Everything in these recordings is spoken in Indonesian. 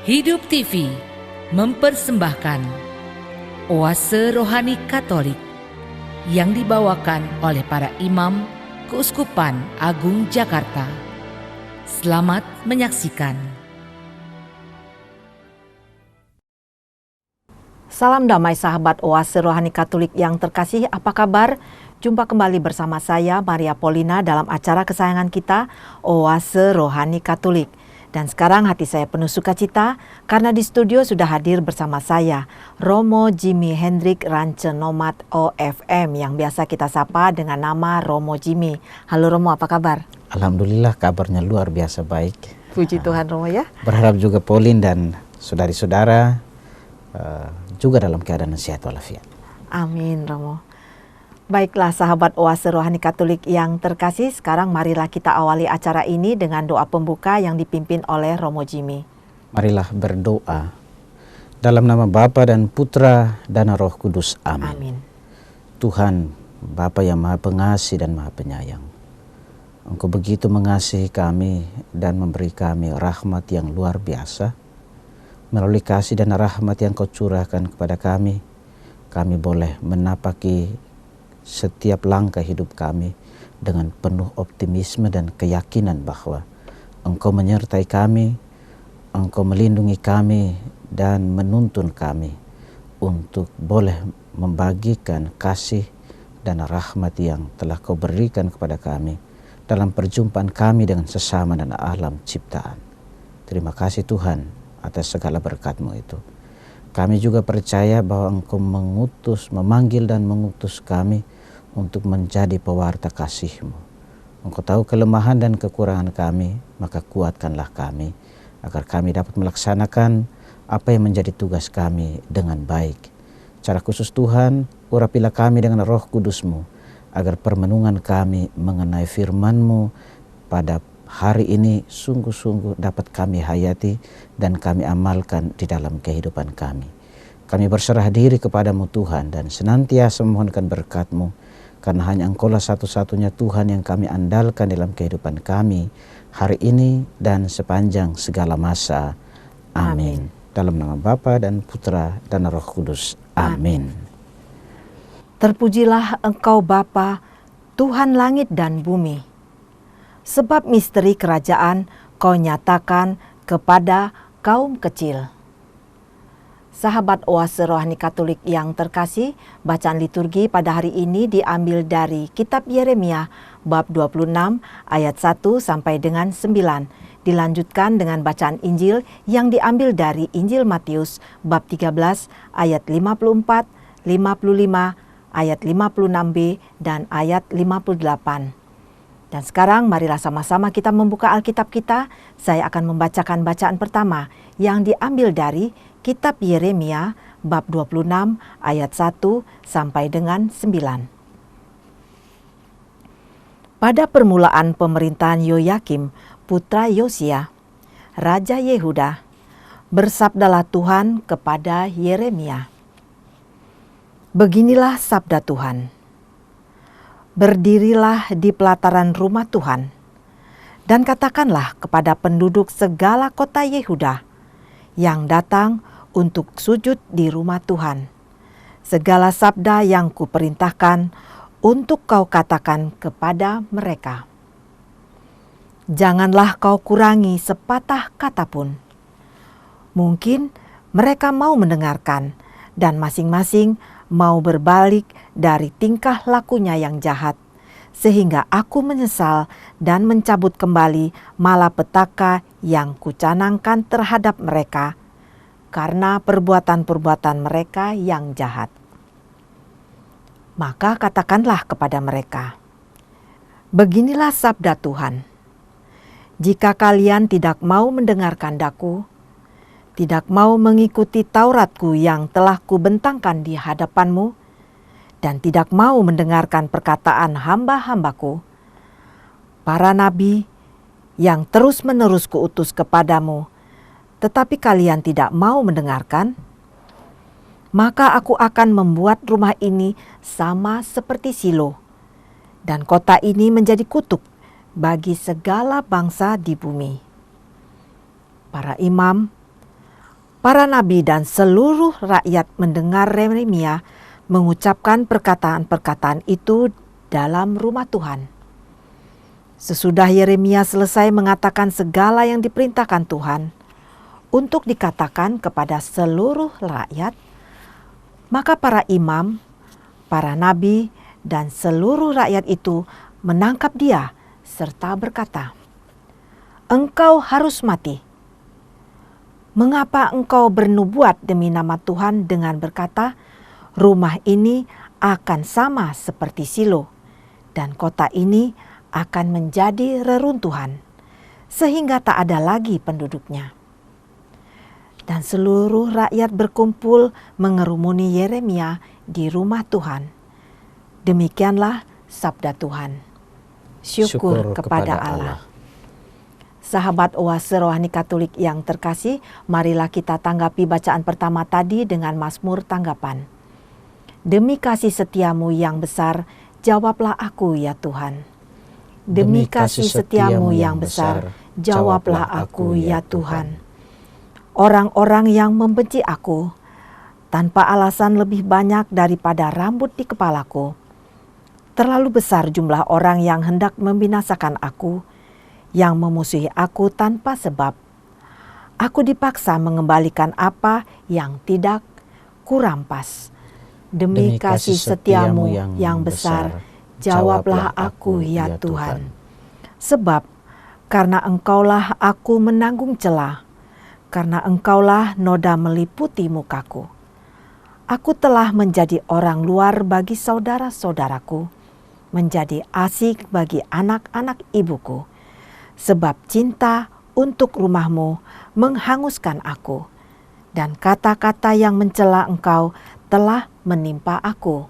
Hidup TV mempersembahkan Oase Rohani Katolik yang dibawakan oleh para imam Keuskupan Agung Jakarta. Selamat menyaksikan. Salam damai sahabat Oase Rohani Katolik yang terkasih, apa kabar? Jumpa kembali bersama saya Maria Paulina dalam acara kesayangan kita, Oase Rohani Katolik. Dan sekarang hati saya penuh sukacita karena di studio sudah hadir bersama saya Romo Jimmy Hendrik Rance Nomad OFM yang biasa kita sapa dengan nama Romo Jimmy. Halo Romo, apa kabar? Alhamdulillah kabarnya luar biasa baik. Puji Tuhan Romo ya. Berharap juga Pauline dan saudari-saudara juga dalam keadaan sehat walafiat. Amin Romo. Baiklah sahabat Oase Rohani Katolik yang terkasih, sekarang marilah kita awali acara ini dengan doa pembuka yang dipimpin oleh Romo Jimmy. Marilah berdoa. Dalam nama Bapa dan Putra dan Roh Kudus. Amin. Amin. Tuhan, Bapa yang Maha Pengasih dan Maha Penyayang, Engkau begitu mengasihi kami dan memberi kami rahmat yang luar biasa. Melalui kasih dan rahmat yang Kau curahkan kepada kami boleh menapaki setiap langkah hidup kami dengan penuh optimisme dan keyakinan bahwa Engkau menyertai kami, Engkau melindungi kami dan menuntun kami untuk boleh membagikan kasih dan rahmat yang telah Kau berikan kepada kami dalam perjumpaan kami dengan sesama dan alam ciptaan. Terima kasih Tuhan atas segala berkat-Mu itu. Kami juga percaya bahwa Engkau memanggil dan mengutus kami untuk menjadi pewarta kasih-Mu. Engkau tahu kelemahan dan kekurangan kami, maka kuatkanlah kami, agar kami dapat melaksanakan apa yang menjadi tugas kami dengan baik. Secara khusus Tuhan, urapilah kami dengan Roh Kudus-Mu, agar permenungan kami mengenai firman-Mu pada hari ini sungguh-sungguh dapat kami hayati dan kami amalkan di dalam kehidupan kami. Kami berserah diri kepadamu Tuhan dan senantiasa memohonkan berkat-Mu, karena hanya Engkaulah satu-satunya Tuhan yang kami andalkan dalam kehidupan kami hari ini dan sepanjang segala masa. Amin. Dalam nama Bapa dan Putra dan Roh Kudus. Amin. Terpujilah Engkau Bapa, Tuhan langit dan bumi. Sebab misteri kerajaan Kau nyatakan kepada kaum kecil. Sahabat Oase Rohani Katolik yang terkasih, bacaan liturgi pada hari ini diambil dari Kitab Yeremia bab 26 ayat 1 sampai dengan 9. Dilanjutkan dengan bacaan Injil yang diambil dari Injil Matius bab 13 ayat 54, 55, ayat 56b dan ayat 58. Dan sekarang marilah sama-sama kita membuka Alkitab kita. Saya akan membacakan bacaan pertama yang diambil dari Kitab Yeremia bab 26 ayat 1 sampai dengan 9. Pada permulaan pemerintahan Yoyakim putra Yosia, Raja Yehuda, bersabdalah Tuhan kepada Yeremia. Beginilah sabda Tuhan. Berdirilah di pelataran rumah Tuhan, dan katakanlah kepada penduduk segala kota Yehuda yang datang untuk sujud di rumah Tuhan, segala sabda yang kuperintahkan untuk kau katakan kepada mereka. Janganlah kau kurangi sepatah kata pun. Mungkin mereka mau mendengarkan dan masing-masing mau berbalik dari tingkah lakunya yang jahat, sehingga aku menyesal dan mencabut kembali malapetaka yang kucanangkan terhadap mereka, karena perbuatan-perbuatan mereka yang jahat. Maka katakanlah kepada mereka, beginilah sabda Tuhan. Jika kalian tidak mau mendengarkan daku, tidak mau mengikuti Tauratku yang telah kubentangkan di hadapanmu, dan tidak mau mendengarkan perkataan hamba-hambaku, para nabi yang terus-menerus kuutus kepadamu, tetapi kalian tidak mau mendengarkan, maka aku akan membuat rumah ini sama seperti Silo, dan kota ini menjadi kutuk bagi segala bangsa di bumi. Para imam, Para nabi dan seluruh rakyat mendengar Yeremia mengucapkan perkataan-perkataan itu dalam rumah Tuhan. Sesudah Yeremia selesai mengatakan segala yang diperintahkan Tuhan untuk dikatakan kepada seluruh rakyat, maka para imam, para nabi, dan seluruh rakyat itu menangkap dia serta berkata, "Engkau harus mati. Mengapa engkau bernubuat demi nama Tuhan dengan berkata, rumah ini akan sama seperti Silo, dan kota ini akan menjadi reruntuhan, sehingga tak ada lagi penduduknya?" Dan seluruh rakyat berkumpul mengerumuni Yeremia di rumah Tuhan. Demikianlah sabda Tuhan. Syukur kepada Allah. Sahabat Oase Rohani Katolik yang terkasih, marilah kita tanggapi bacaan pertama tadi dengan Mazmur tanggapan. Demi kasih setiamu yang besar, jawablah aku ya Tuhan. Demi kasih setiamu yang besar, jawablah aku ya Tuhan. Orang-orang yang membenci aku, tanpa alasan lebih banyak daripada rambut di kepalaku. Terlalu besar jumlah orang yang hendak membinasakan aku, yang memusuhi aku tanpa sebab. Aku dipaksa mengembalikan apa yang tidak kurampas. Demi kasih setiamu yang besar, jawablah aku ya Tuhan. Sebab karena engkaulah aku menanggung celah, karena engkaulah noda meliputi mukaku. Aku telah menjadi orang luar bagi saudara-saudaraku, menjadi asing bagi anak-anak ibuku. Sebab cinta untuk rumahmu menghanguskan aku, dan kata-kata yang mencela engkau telah menimpa aku.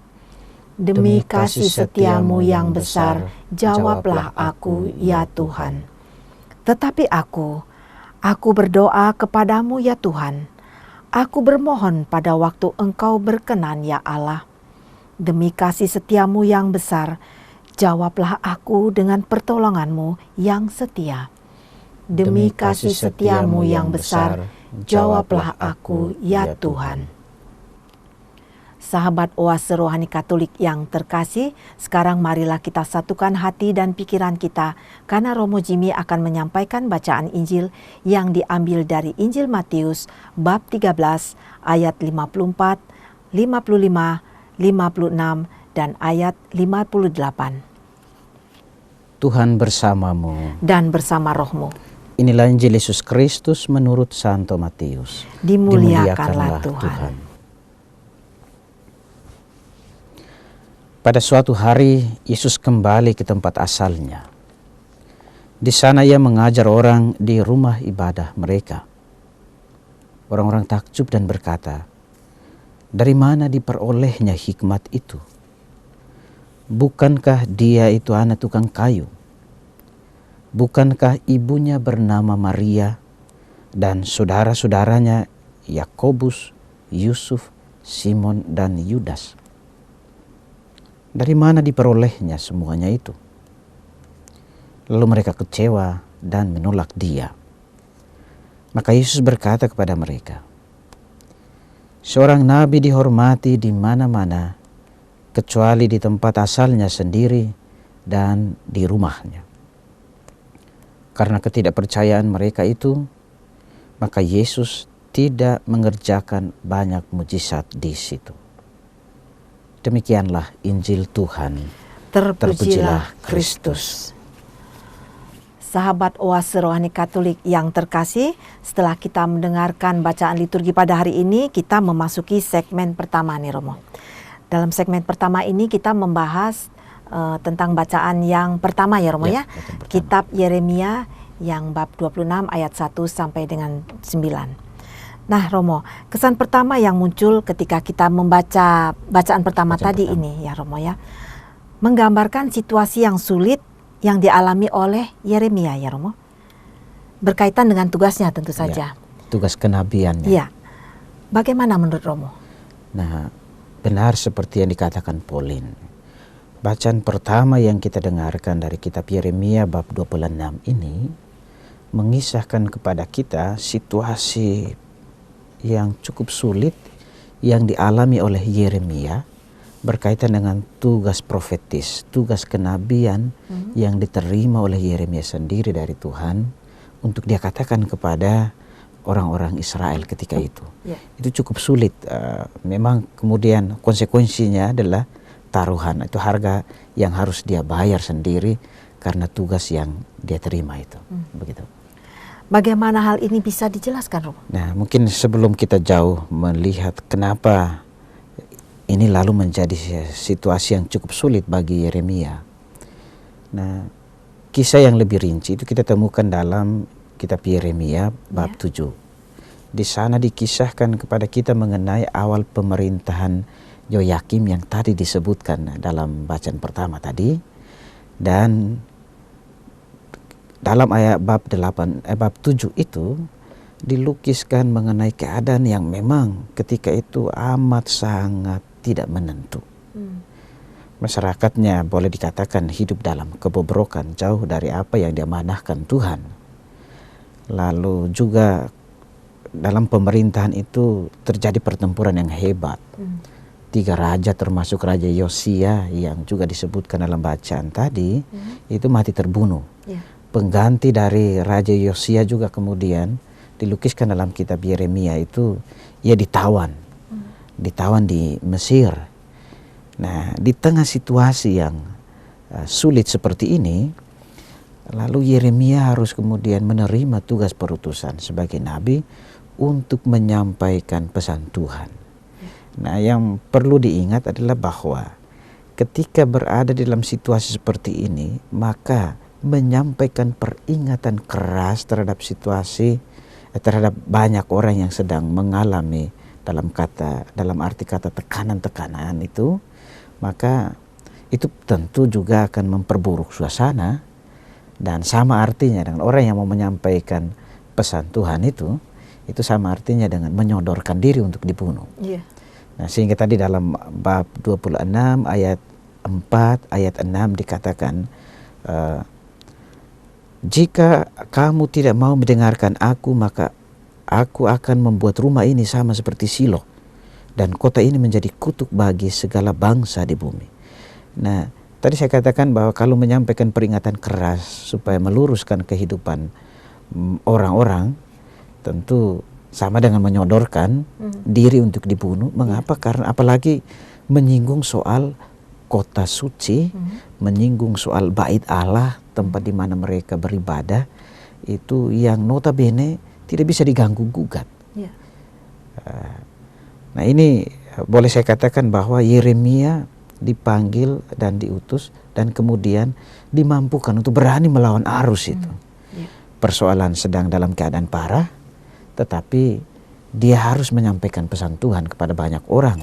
Demi kasih setiamu yang besar, jawablah aku ya Tuhan. Tetapi aku berdoa kepadamu ya Tuhan. Aku bermohon pada waktu engkau berkenan ya Allah. Demi kasih setiamu yang besar, jawablah aku dengan pertolonganmu yang setia. Demi kasih setiamu yang besar, jawablah aku ya Tuhan. Sahabat Oase Rohani Katolik yang terkasih, sekarang marilah kita satukan hati dan pikiran kita, karena Romo Jimmy akan menyampaikan bacaan Injil yang diambil dari Injil Matius bab 13 ayat 54, 55, 56, dan ayat 58. Tuhan bersamamu Dan bersama rohmu. Inilah Injil Yesus Kristus menurut Santo Matius. Dimuliakanlah Tuhan. Pada suatu hari Yesus kembali ke tempat asalnya. Di sana ia mengajar orang di rumah ibadah mereka. Orang-orang takjub dan berkata, "Dari mana diperolehnya hikmat itu? Bukankah dia itu anak tukang kayu? Bukankah ibunya bernama Maria dan saudara-saudaranya Yakobus, Yusuf, Simon, dan Yudas? Dari mana diperolehnya semuanya itu?" Lalu mereka kecewa dan menolak dia. Maka Yesus berkata kepada mereka, "Seorang nabi dihormati di mana-mana, kecuali di tempat asalnya sendiri dan di rumahnya." Karena ketidakpercayaan mereka itu, maka Yesus tidak mengerjakan banyak mujizat di situ. Demikianlah Injil Tuhan. Terpujilah Kristus. Sahabat Oase Rohani Katolik yang terkasih, setelah kita mendengarkan bacaan liturgi pada hari ini, kita memasuki segmen pertama nih Romo. Dalam segmen pertama ini kita membahas tentang bacaan yang pertama ya Romo ya. Kitab Yeremia yang bab 26 ayat 1 sampai dengan 9. Nah Romo, kesan pertama yang muncul ketika kita membaca bacaan pertama tadi ini ya Romo ya, menggambarkan situasi yang sulit yang dialami oleh Yeremia ya Romo. Berkaitan dengan tugasnya tentu saja. Tugas kenabiannya. Iya. Bagaimana menurut Romo? Nah, benar seperti yang dikatakan Pauline. Bacaan pertama yang kita dengarkan dari kitab Yeremia bab 26 ini mengisahkan kepada kita situasi yang cukup sulit yang dialami oleh Yeremia berkaitan dengan tugas profetis, tugas kenabian yang diterima oleh Yeremia sendiri dari Tuhan untuk dia katakan kepada orang-orang Israel ketika itu. Itu cukup sulit. Memang kemudian konsekuensinya adalah taruhan, itu harga yang harus dia bayar sendiri karena tugas yang dia terima itu. Begitu. Bagaimana hal ini bisa dijelaskan, Romo? Nah, mungkin sebelum kita jauh melihat kenapa ini lalu menjadi situasi yang cukup sulit bagi Yeremia. Nah, kisah yang lebih rinci itu kita temukan dalam kitab Yeremia bab 7. Di sana dikisahkan kepada kita mengenai awal pemerintahan Yoyakim yang tadi disebutkan dalam bacaan pertama tadi. Dan dalam ayat bab 7 itu dilukiskan mengenai keadaan yang memang ketika itu amat sangat tidak menentu. Masyarakatnya boleh dikatakan hidup dalam kebobrokan, jauh dari apa yang diamanahkan Tuhan. Lalu juga dalam pemerintahan itu terjadi pertempuran yang hebat. 3 raja termasuk Raja Yosia yang juga disebutkan dalam bacaan tadi itu mati terbunuh. Pengganti dari Raja Yosia juga kemudian dilukiskan dalam kitab Yeremia itu ia ditawan di Mesir. Nah, di tengah situasi yang sulit seperti ini, lalu Yeremia harus kemudian menerima tugas perutusan sebagai nabi untuk menyampaikan pesan Tuhan. Nah, yang perlu diingat adalah bahwa ketika berada di dalam situasi seperti ini, maka menyampaikan peringatan keras terhadap situasi, terhadap banyak orang yang sedang mengalami dalam arti kata tekanan-tekanan itu, maka itu tentu juga akan memperburuk suasana. Dan sama artinya dengan orang yang mau menyampaikan pesan Tuhan itu sama artinya dengan menyodorkan diri untuk dibunuh. Nah, sehingga tadi dalam bab 26 ayat 4 ayat 6 dikatakan, jika kamu tidak mau mendengarkan aku, maka aku akan membuat rumah ini sama seperti Silo, dan kota ini menjadi kutuk bagi segala bangsa di bumi. Nah, tadi saya katakan bahwa kalau menyampaikan peringatan keras supaya meluruskan kehidupan orang-orang, tentu sama dengan menyodorkan diri untuk dibunuh. Mengapa? Karena apalagi menyinggung soal kota suci, menyinggung soal bait Allah, tempat di mana mereka beribadah, itu yang notabene tidak bisa diganggu gugat. Nah, ini boleh saya katakan bahwa Yeremia dipanggil dan diutus dan kemudian dimampukan untuk berani melawan arus itu. Persoalan sedang dalam keadaan parah, tetapi dia harus menyampaikan pesan Tuhan kepada banyak orang.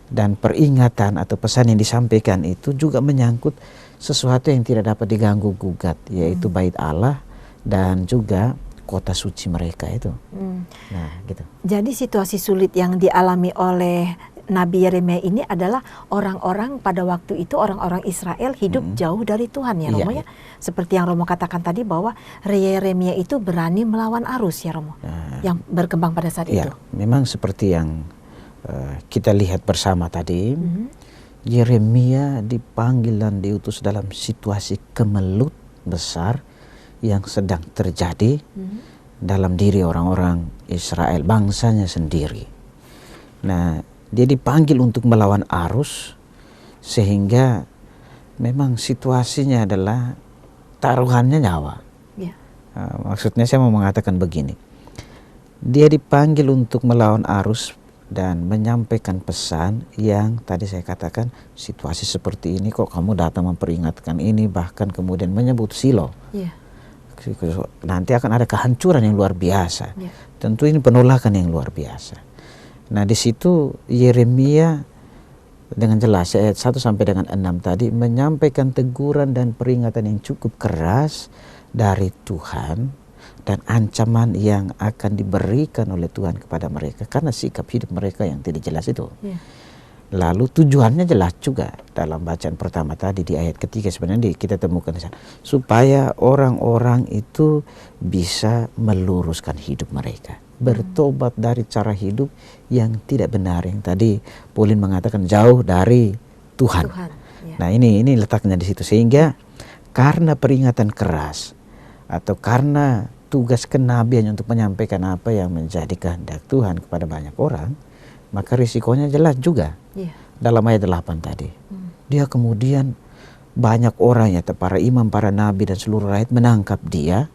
Dan peringatan atau pesan yang disampaikan itu juga menyangkut sesuatu yang tidak dapat diganggu gugat, yaitu bait Allah dan juga kota suci mereka itu. Nah, gitu. Jadi situasi sulit yang dialami oleh Nabi Yeremia ini adalah orang-orang pada waktu itu, orang-orang Israel hidup jauh dari Tuhan, ya Romo, ya. Seperti yang Romo katakan tadi bahwa Yeremia itu berani melawan arus, ya Romo, yang berkembang pada saat itu. Memang seperti yang kita lihat bersama tadi, Yeremia dipanggil dan diutus dalam situasi kemelut besar yang sedang terjadi dalam diri orang-orang Israel, bangsanya sendiri. Nah, dia dipanggil untuk melawan arus, sehingga memang situasinya adalah taruhannya nyawa. Maksudnya saya mau mengatakan begini, dia dipanggil untuk melawan arus dan menyampaikan pesan yang tadi saya katakan, situasi seperti ini kok kamu datang memperingatkan ini, bahkan kemudian menyebut Silo. Nanti akan ada kehancuran yang luar biasa. Tentu ini penolakan yang luar biasa. Nah, di situ Yeremia dengan jelas ayat 1 sampai dengan 6 tadi menyampaikan teguran dan peringatan yang cukup keras dari Tuhan dan ancaman yang akan diberikan oleh Tuhan kepada mereka karena sikap hidup mereka yang tidak jelas itu. Lalu tujuannya jelas juga dalam bacaan pertama tadi di ayat ketiga sebenarnya kita temukan di sana, supaya orang-orang itu bisa meluruskan hidup mereka. bertobat dari cara hidup yang tidak benar, yang tadi Pauline mengatakan jauh dari Tuhan. Nah, ini letaknya di situ, sehingga karena peringatan keras atau karena tugas kenabian untuk menyampaikan apa yang menjadi kehendak Tuhan kepada banyak orang, maka risikonya jelas juga. Dalam ayat 8 tadi, dia kemudian banyak orang, ya, para imam, para nabi dan seluruh rakyat menangkap dia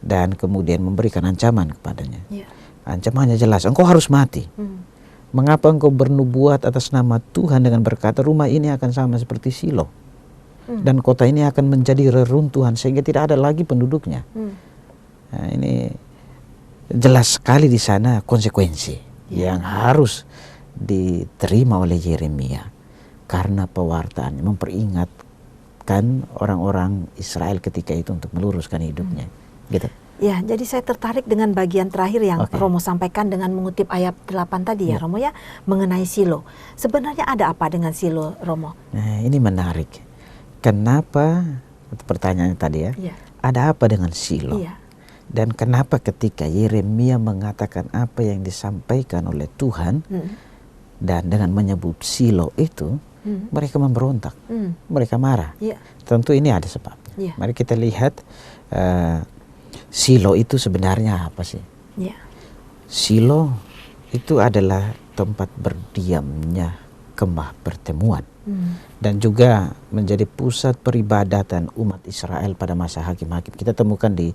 dan kemudian memberikan ancaman kepadanya. Ancamannya jelas, engkau harus mati. Mengapa engkau bernubuat atas nama Tuhan dengan berkata rumah ini akan sama seperti Silo, dan kota ini akan menjadi reruntuhan sehingga tidak ada lagi penduduknya. Nah, ini jelas sekali di sana konsekuensi yang harus diterima oleh Yeremia karena pewartaannya, memperingatkan orang-orang Israel ketika itu untuk meluruskan hidupnya. Gitu. Ya, jadi saya tertarik dengan bagian terakhir yang Romo sampaikan dengan mengutip ayat 8 tadi ya Romo ya, mengenai Silo. Sebenarnya ada apa dengan Silo, Romo? Nah, ini menarik. Kenapa, pertanyaannya tadi ya, ada apa dengan Silo? Dan kenapa ketika Yeremia mengatakan apa yang disampaikan oleh Tuhan dan dengan menyebut Silo itu, mereka memberontak, mereka marah. Tentu ini ada sebabnya. Mari kita lihat Silo itu sebenarnya apa sih? Silo itu adalah tempat berdiamnya kemah pertemuan dan juga menjadi pusat peribadatan umat Israel pada masa hakim-hakim. Kita temukan di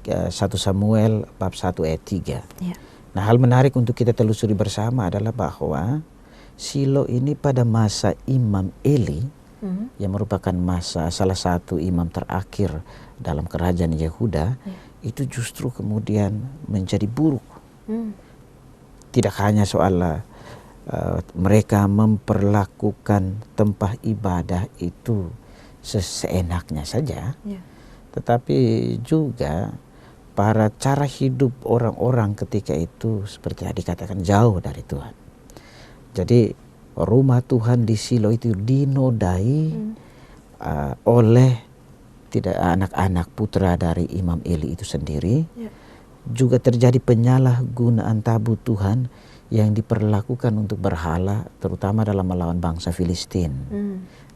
1 Samuel bab 1 ayat 3. Nah, hal menarik untuk kita telusuri bersama adalah bahwa Silo ini pada masa Imam Eli, yang merupakan masa salah satu imam terakhir dalam kerajaan Yehuda, itu justru kemudian menjadi buruk. Tidak hanya soal mereka memperlakukan tempat ibadah itu seenaknya saja, tetapi juga para cara hidup orang-orang ketika itu seperti yang dikatakan jauh dari Tuhan. Jadi rumah Tuhan di Silo itu dinodai oleh tidak anak-anak putra dari Imam Eli itu sendiri. Juga terjadi penyalahgunaan tabut Tuhan yang diperlakukan untuk berhala, terutama dalam melawan bangsa Filistin.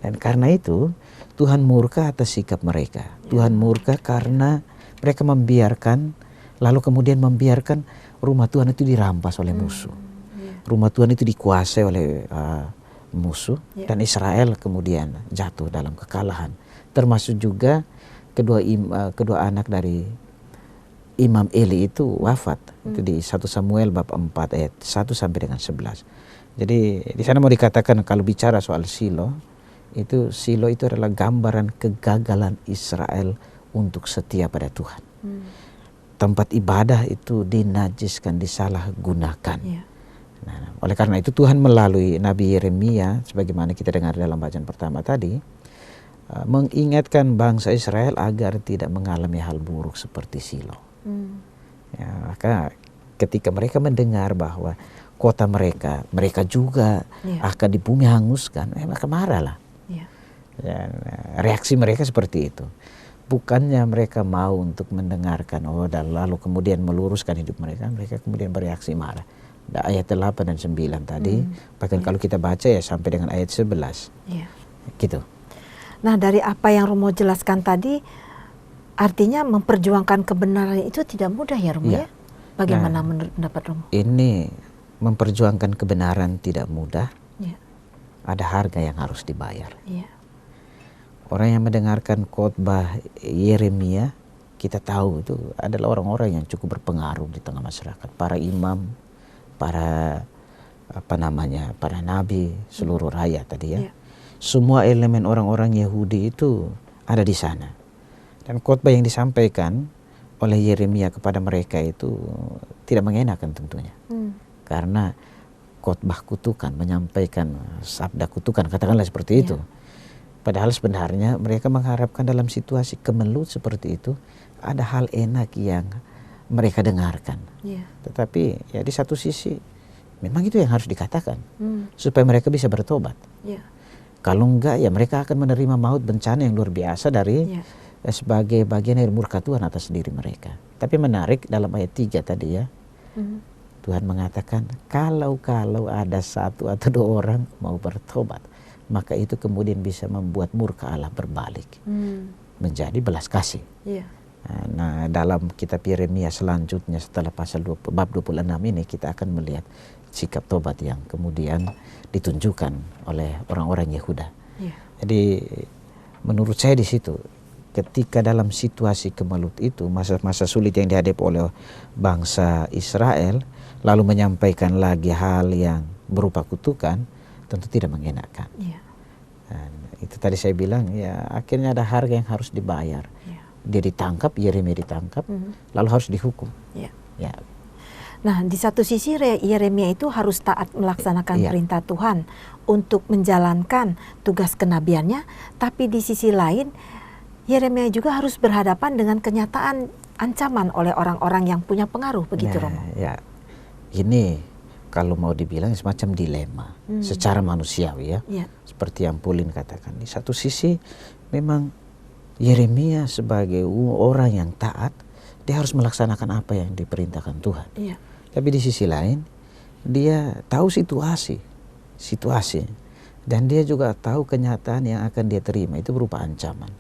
Dan karena itu Tuhan murka atas sikap mereka. Tuhan murka karena mereka membiarkan, lalu kemudian membiarkan rumah Tuhan itu dirampas oleh musuh. Rumah Tuhan itu dikuasai oleh musuh, dan Israel kemudian jatuh dalam kekalahan. Termasuk juga kedua anak dari Imam Eli itu wafat. Itu di 1 Samuel bab 4 ayat 1 sampai dengan 11. Jadi di sana mau dikatakan kalau bicara soal Silo itu adalah gambaran kegagalan Israel untuk setia pada Tuhan. Tempat ibadah itu dinajiskan, disalahgunakan. Nah, oleh karena itu Tuhan melalui Nabi Yeremia, sebagaimana kita dengar dalam bacaan pertama tadi, mengingatkan bangsa Israel agar tidak mengalami hal buruk seperti Silo. Ya, maka ketika mereka mendengar bahwa kota mereka juga akan di bumi hanguskan, maka marahlah. Ya, reaksi mereka seperti itu. Bukannya mereka mau untuk mendengarkan, dan lalu kemudian meluruskan hidup mereka kemudian bereaksi marah. Ayat 8 dan 9 tadi, bahkan kalau kita baca ya sampai dengan ayat 11. Gitu. Nah, dari apa yang Romo jelaskan tadi, artinya memperjuangkan kebenaran itu tidak mudah ya Romo ya? Bagaimana menurut pendapat Romo? Ini memperjuangkan kebenaran tidak mudah. Ada harga yang harus dibayar. Orang yang mendengarkan khotbah Yeremia, kita tahu itu adalah orang-orang yang cukup berpengaruh di tengah masyarakat. Para imam, para nabi, seluruh rakyat tadi ya. Semua elemen orang-orang Yahudi itu ada di sana. Dan khotbah yang disampaikan oleh Yeremia kepada mereka itu tidak mengenakan tentunya. Karena khotbah kutukan, menyampaikan sabda kutukan, katakanlah seperti itu. Padahal sebenarnya mereka mengharapkan dalam situasi kemelut seperti itu ada hal enak yang mereka dengarkan. Tetapi ya di satu sisi memang itu yang harus dikatakan supaya mereka bisa bertobat. Kalau enggak ya mereka akan menerima maut, bencana yang luar biasa dari sebagai bagian dari murka Tuhan atas diri mereka. Tapi menarik dalam ayat 3 tadi ya, Tuhan mengatakan kalau ada satu atau dua orang mau bertobat, maka itu kemudian bisa membuat murka Allah berbalik menjadi belas kasih. Nah, dalam kitab Yeremia selanjutnya setelah bab 26 ini kita akan melihat sikap tobat yang kemudian ditunjukkan oleh orang-orang Yehuda. Jadi menurut saya di situ, ketika dalam situasi kemelut itu, masa-masa sulit yang dihadapi oleh bangsa Israel, lalu menyampaikan lagi hal yang berupa kutukan, tentu tidak mengenakan. Dan itu tadi saya bilang, ya akhirnya ada harga yang harus dibayar. Dia ditangkap, Yeremia ditangkap, lalu harus dihukum. Ya. Nah, di satu sisi Yeremia itu harus taat melaksanakan perintah Tuhan untuk menjalankan tugas kenabiannya, tapi di sisi lain Yeremia juga harus berhadapan dengan kenyataan ancaman oleh orang-orang yang punya pengaruh, begitu Romo? Ya, ini kalau mau dibilang semacam dilema secara manusiawi ya. Seperti yang Pauline katakan, di satu sisi memang Yeremia sebagai orang yang taat, dia harus melaksanakan apa yang diperintahkan Tuhan. Tapi di sisi lain, dia tahu situasi, dan dia juga tahu kenyataan yang akan dia terima, itu berupa ancaman.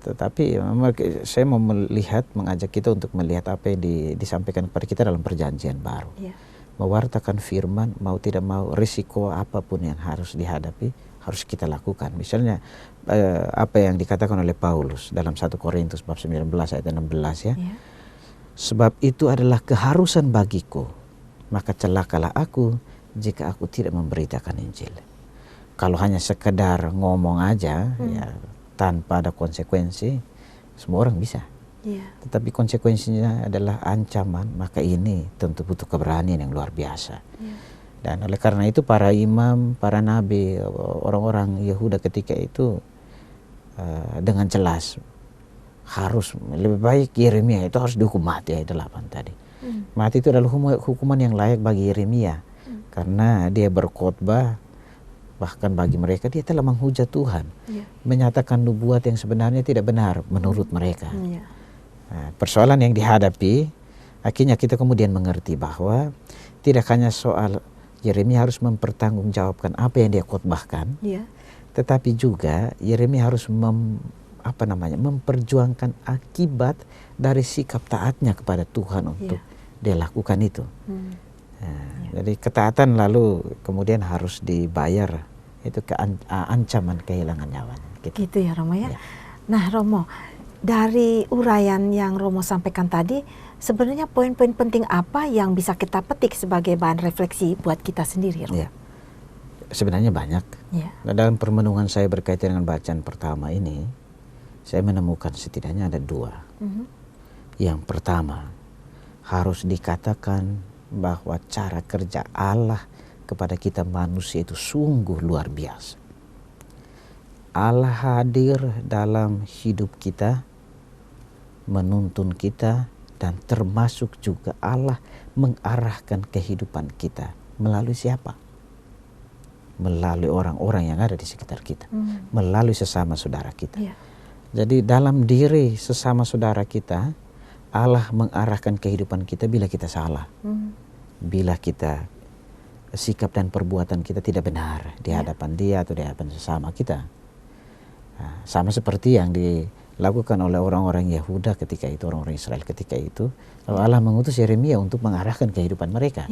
Tetapi saya mau mengajak kita untuk melihat apa yang disampaikan kepada kita dalam perjanjian baru. Mewartakan firman, mau tidak mau, risiko apapun yang harus dihadapi, harus kita lakukan. Misalnya apa yang dikatakan oleh Paulus dalam 1 Korintus bab 19 ayat 16 ya. Sebab itu adalah keharusan bagiku, maka celakalah aku jika aku tidak memberitakan Injil. Kalau hanya sekedar ngomong aja ya tanpa ada konsekuensi, semua orang bisa. Tetapi konsekuensinya adalah ancaman, maka ini tentu butuh keberanian yang luar biasa. Dan oleh karena itu para imam, para nabi, orang-orang Yehuda ketika itu dengan jelas harus lebih baik Yeremia itu harus dihukum mati, ayat 8 tadi. Mati itu adalah hukuman yang layak bagi Yeremia karena dia berkhotbah, bahkan bagi mereka dia telah menghujat Tuhan, menyatakan nubuat yang sebenarnya tidak benar menurut mereka. Nah, persoalan yang dihadapi akhirnya kita kemudian mengerti bahwa tidak hanya soal Yeremia harus mempertanggungjawabkan apa yang dia khotbahkan, tetapi juga Yeremia harus memperjuangkan akibat dari sikap taatnya kepada Tuhan untuk dia lakukan itu. Jadi ketaatan lalu kemudian harus dibayar, itu ancaman kehilangan nyawa. Gitu ya Romo ya. Nah Romo, dari uraian yang Romo sampaikan tadi, sebenarnya poin-poin penting apa yang bisa kita petik sebagai bahan refleksi buat kita sendiri Romo? Sebenarnya banyak. Nah, dalam permenungan saya berkaitan dengan bacaan pertama ini, saya menemukan setidaknya ada 2. Yang pertama, harus dikatakan bahwa cara kerja Allah kepada kita manusia itu sungguh luar biasa. Allah hadir dalam hidup kita, menuntun kita, dan termasuk juga Allah mengarahkan kehidupan kita. Melalui siapa? Melalui orang-orang yang ada di sekitar kita. Melalui sesama saudara kita. Jadi dalam diri sesama saudara kita, Allah mengarahkan kehidupan kita bila kita salah. Bila kita sikap dan perbuatan kita tidak benar di hadapan dia atau di hadapan sesama kita. Nah, sama seperti yang dilakukan oleh orang-orang Yehuda ketika itu, orang-orang Israel ketika itu. Lalu Allah mengutus Yeremia untuk mengarahkan kehidupan mereka.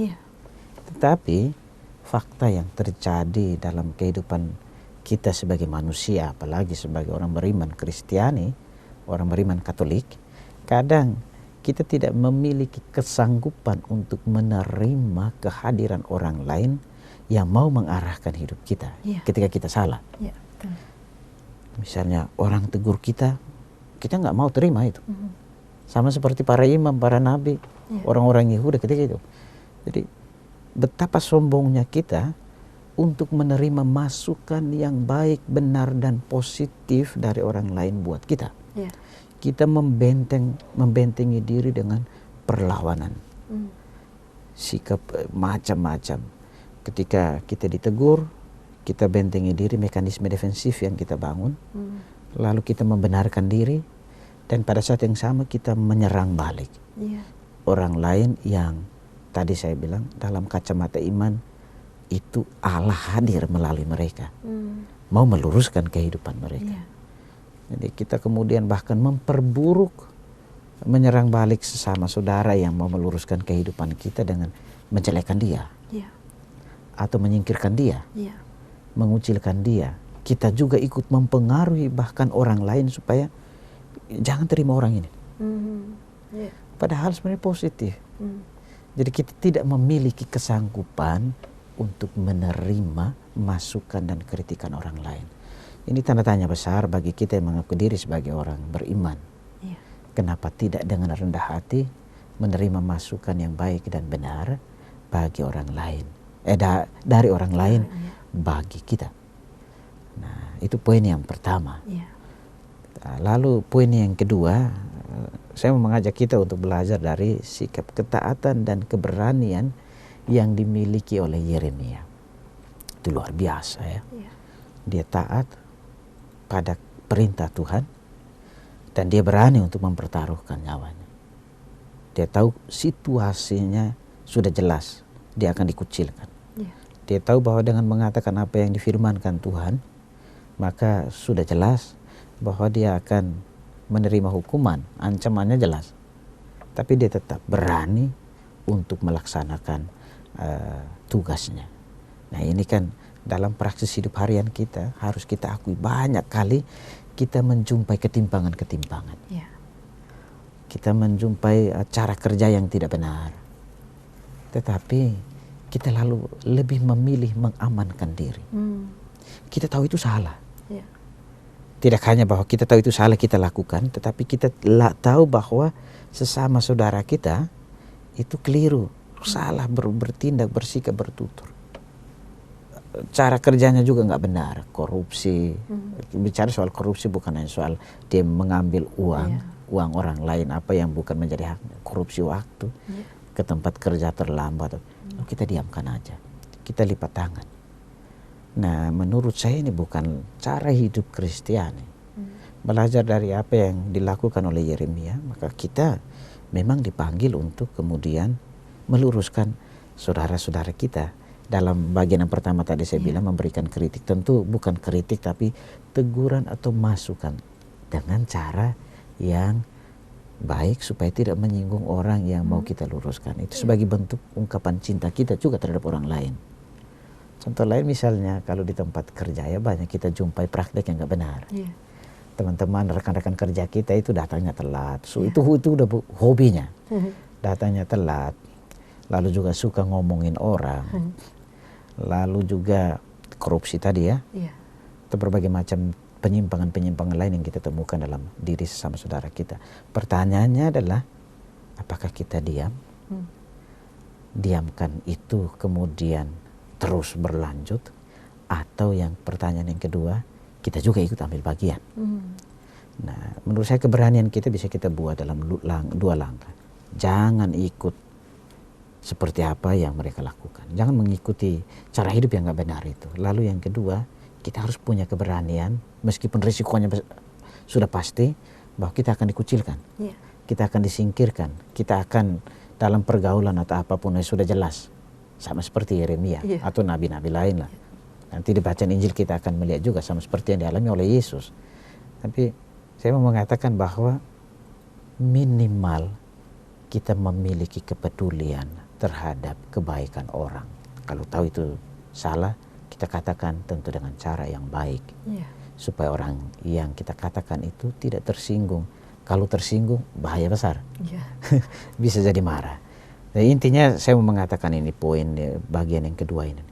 Tetapi fakta yang terjadi dalam kehidupan kita sebagai manusia, apalagi sebagai orang beriman Kristiani, orang beriman Katolik, kadang kita tidak memiliki kesanggupan untuk menerima kehadiran orang lain yang mau mengarahkan hidup kita ketika kita salah. Misalnya orang tegur kita nggak mau terima itu. Sama seperti para imam, para nabi, orang-orang Yehuda ketika itu. Jadi betapa sombongnya kita untuk menerima masukan yang baik, benar, dan positif dari orang lain buat kita. Kita membentengi diri dengan perlawanan. Sikap macam-macam. Ketika kita ditegur, kita bentengi diri, mekanisme defensif yang kita bangun. Lalu kita membenarkan diri, dan pada saat yang sama kita menyerang balik. orang lain yang tadi saya bilang dalam kacamata iman itu Allah hadir melalui mereka, mau meluruskan kehidupan mereka. Jadi kita kemudian bahkan memperburuk, menyerang balik sesama saudara yang mau meluruskan kehidupan kita dengan menjelekkan dia, atau menyingkirkan dia, mengucilkan dia. Kita juga ikut mempengaruhi bahkan orang lain supaya jangan terima orang ini. Padahal sebenarnya positif. Jadi kita tidak memiliki kesanggupan untuk menerima masukan dan kritikan orang lain. Ini tanda tanya besar bagi kita yang mengaku diri sebagai orang beriman. Kenapa tidak dengan rendah hati menerima masukan yang baik dan benar bagi orang lain, dari orang lain bagi kita. Nah, itu poin yang pertama. Lalu poin yang kedua, saya mau mengajak kita untuk belajar dari sikap ketaatan dan keberanian yang dimiliki oleh Yeremia. Itu luar biasa ya. Dia taat pada perintah Tuhan dan dia berani untuk mempertaruhkan nyawanya. Dia tahu situasinya sudah jelas, dia akan dikucilkan. Dia tahu bahwa dengan mengatakan apa yang difirmankan Tuhan, maka sudah jelas bahwa dia akan menerima hukuman, ancamannya jelas. Tapi dia tetap berani untuk melaksanakan tugasnya. Nah, ini kan dalam praksis hidup harian kita harus kita akui banyak kali kita menjumpai ketimpangan-ketimpangan. Kita menjumpai cara kerja yang tidak benar. Tetapi kita lalu lebih memilih mengamankan diri. Kita tahu itu salah. Tidak hanya bahwa kita tahu itu salah kita lakukan, tetapi kita tahu bahwa sesama saudara kita itu keliru, salah bertindak, bersikap, bertutur. Cara kerjanya juga nggak benar, korupsi. Bicara soal korupsi bukan hanya soal dia mengambil uang orang lain apa yang bukan menjadi haknya, korupsi waktu, ke tempat kerja terlambat. Kita diamkan aja, kita lipat tangan. Nah, menurut saya ini bukan cara hidup Kristiani. Belajar dari apa yang dilakukan oleh Yeremia, maka kita memang dipanggil untuk kemudian meluruskan saudara-saudara kita. Dalam bagian yang pertama tadi saya bilang memberikan kritik. Tentu bukan kritik tapi teguran atau masukan dengan cara yang baik supaya tidak menyinggung orang yang mau kita luruskan. Itu sebagai bentuk ungkapan cinta kita juga terhadap orang lain. Contoh lain misalnya kalau di tempat kerja ya banyak kita jumpai praktek yang nggak benar. Teman-teman rekan-rekan kerja kita itu datangnya telat. Itu udah hobinya. Datangnya telat. Lalu juga suka ngomongin orang. Lalu juga korupsi tadi ya. Atau berbagai macam penyimpangan-penyimpangan lain yang kita temukan dalam diri sesama saudara kita. Pertanyaannya adalah apakah kita diam? Diamkan itu kemudian terus berlanjut, atau yang pertanyaan yang kedua kita juga ikut ambil bagian. Nah, menurut saya keberanian kita bisa kita buat dalam dua langkah. Jangan ikut seperti apa yang mereka lakukan, jangan mengikuti cara hidup yang nggak benar itu. Lalu yang kedua, kita harus punya keberanian meskipun risikonya sudah pasti bahwa kita akan dikucilkan, kita akan disingkirkan, kita akan dalam pergaulan atau apapun yang sudah jelas. Sama seperti Yeremia atau nabi-nabi lain lah. Nanti di bacaan Injil kita akan melihat juga sama seperti yang dialami oleh Yesus. Tapi saya mau mengatakan bahwa minimal kita memiliki kepedulian terhadap kebaikan orang. Kalau tahu itu salah, kita katakan tentu dengan cara yang baik. Supaya orang yang kita katakan itu tidak tersinggung. Kalau tersinggung bahaya besar. Bisa jadi marah. Nah, intinya saya mau mengatakan ini poin bagian yang kedua ini.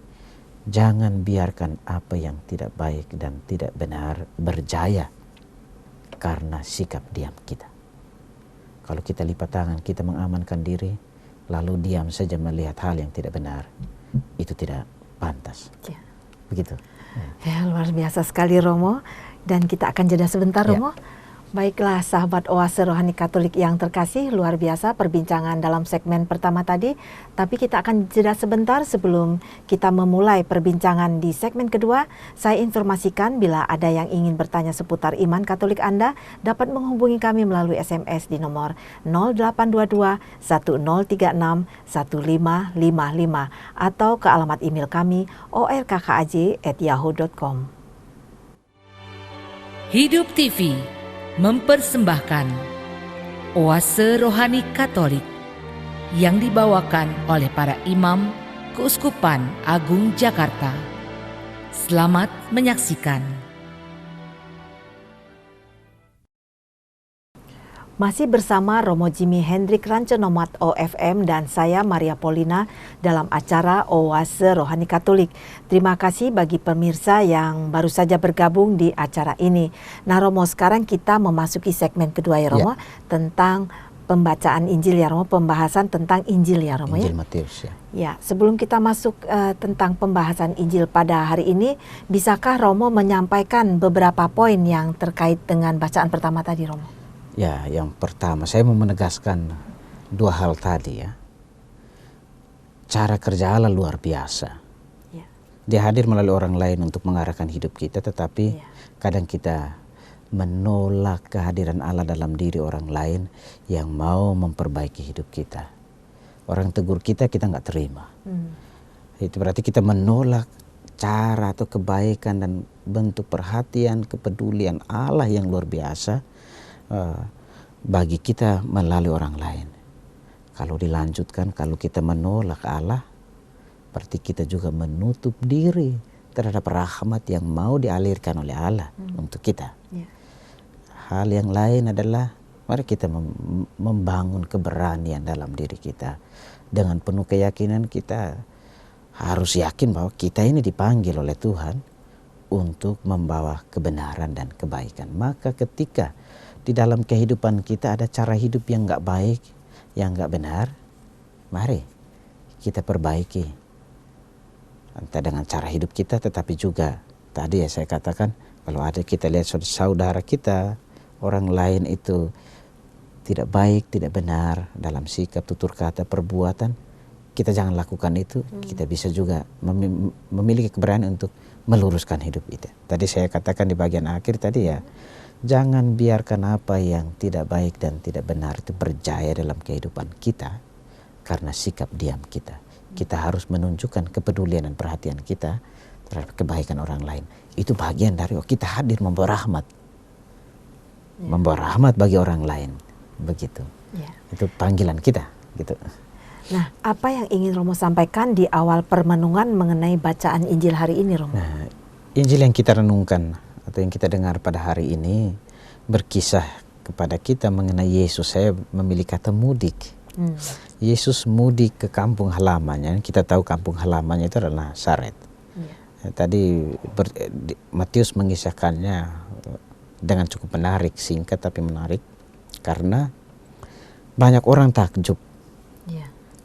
Jangan biarkan apa yang tidak baik dan tidak benar berjaya karena sikap diam kita. Kalau kita lipat tangan, kita mengamankan diri, lalu diam saja melihat hal yang tidak benar, itu tidak pantas. Begitu. Ya, luar biasa sekali Romo. Dan kita akan jeda sebentar Romo. Baiklah sahabat Oase Rohani Katolik yang terkasih, luar biasa perbincangan dalam segmen pertama tadi. Tapi kita akan jeda sebentar sebelum kita memulai perbincangan di segmen kedua. Saya informasikan bila ada yang ingin bertanya seputar iman Katolik Anda, dapat menghubungi kami melalui SMS di nomor 0822 1036 1555 atau ke alamat email kami orkkaj@yahoo.com. Hidup TV mempersembahkan Oase Rohani Katolik yang dibawakan oleh para imam Keuskupan Agung Jakarta. Selamat menyaksikan. Masih bersama Romo Jimmy Hendrik Ranconomat OFM dan saya Maria Paulina dalam acara Oase Rohani Katolik. Terima kasih bagi pemirsa yang baru saja bergabung di acara ini. Nah Romo, sekarang kita memasuki segmen kedua ya Romo, tentang pembacaan Injil ya Romo, pembahasan tentang Injil ya Romo. Injil Matius ya. Ya, sebelum kita masuk tentang pembahasan Injil pada hari ini, bisakah Romo menyampaikan beberapa poin yang terkait dengan bacaan pertama tadi Romo? Ya, yang pertama saya mau menegaskan dua hal tadi ya. Cara kerja Allah luar biasa. Ya. Dia hadir melalui orang lain untuk mengarahkan hidup kita, tetapi kadang kita menolak kehadiran Allah dalam diri orang lain yang mau memperbaiki hidup kita. Orang tegur kita nggak terima. Itu berarti kita menolak cara atau kebaikan dan bentuk perhatian, kepedulian Allah yang luar biasa bagi kita melalui orang lain. Kalau dilanjutkan, kalau kita menolak Allah, berarti kita juga menutup diri terhadap rahmat yang mau dialirkan oleh Allah untuk kita. Hal yang lain adalah mari kita membangun keberanian dalam diri kita. Dengan penuh keyakinan kita harus yakin bahwa kita ini dipanggil oleh Tuhan untuk membawa kebenaran dan kebaikan. Maka ketika di dalam kehidupan kita ada cara hidup yang nggak baik, yang nggak benar, mari kita perbaiki. Entah dengan cara hidup kita, tetapi juga tadi ya saya katakan, kalau ada kita lihat saudara kita, orang lain itu tidak baik, tidak benar dalam sikap, tutur kata, perbuatan, kita jangan lakukan itu. Kita bisa juga memiliki keberanian untuk meluruskan hidup itu. Tadi saya katakan di bagian akhir tadi ya, jangan biarkan apa yang tidak baik dan tidak benar itu berjaya dalam kehidupan kita karena sikap diam kita. Kita harus menunjukkan kepedulian dan perhatian kita terhadap kebaikan orang lain. Itu bagian dari kita hadir membawa rahmat. Membawa rahmat bagi orang lain. Begitu. Itu panggilan kita gitu. Nah, apa yang ingin Romo sampaikan di awal permenungan mengenai bacaan Injil hari ini Romo? Nah, Injil yang kita renungkan atau yang kita dengar pada hari ini berkisah kepada kita mengenai Yesus. Saya memilih kata mudik. Yesus mudik ke kampung halamannya. Kita tahu kampung halamannya itu adalah Nazaret. Tadi Matius mengisahkannya dengan cukup menarik, singkat tapi menarik, karena banyak orang takjub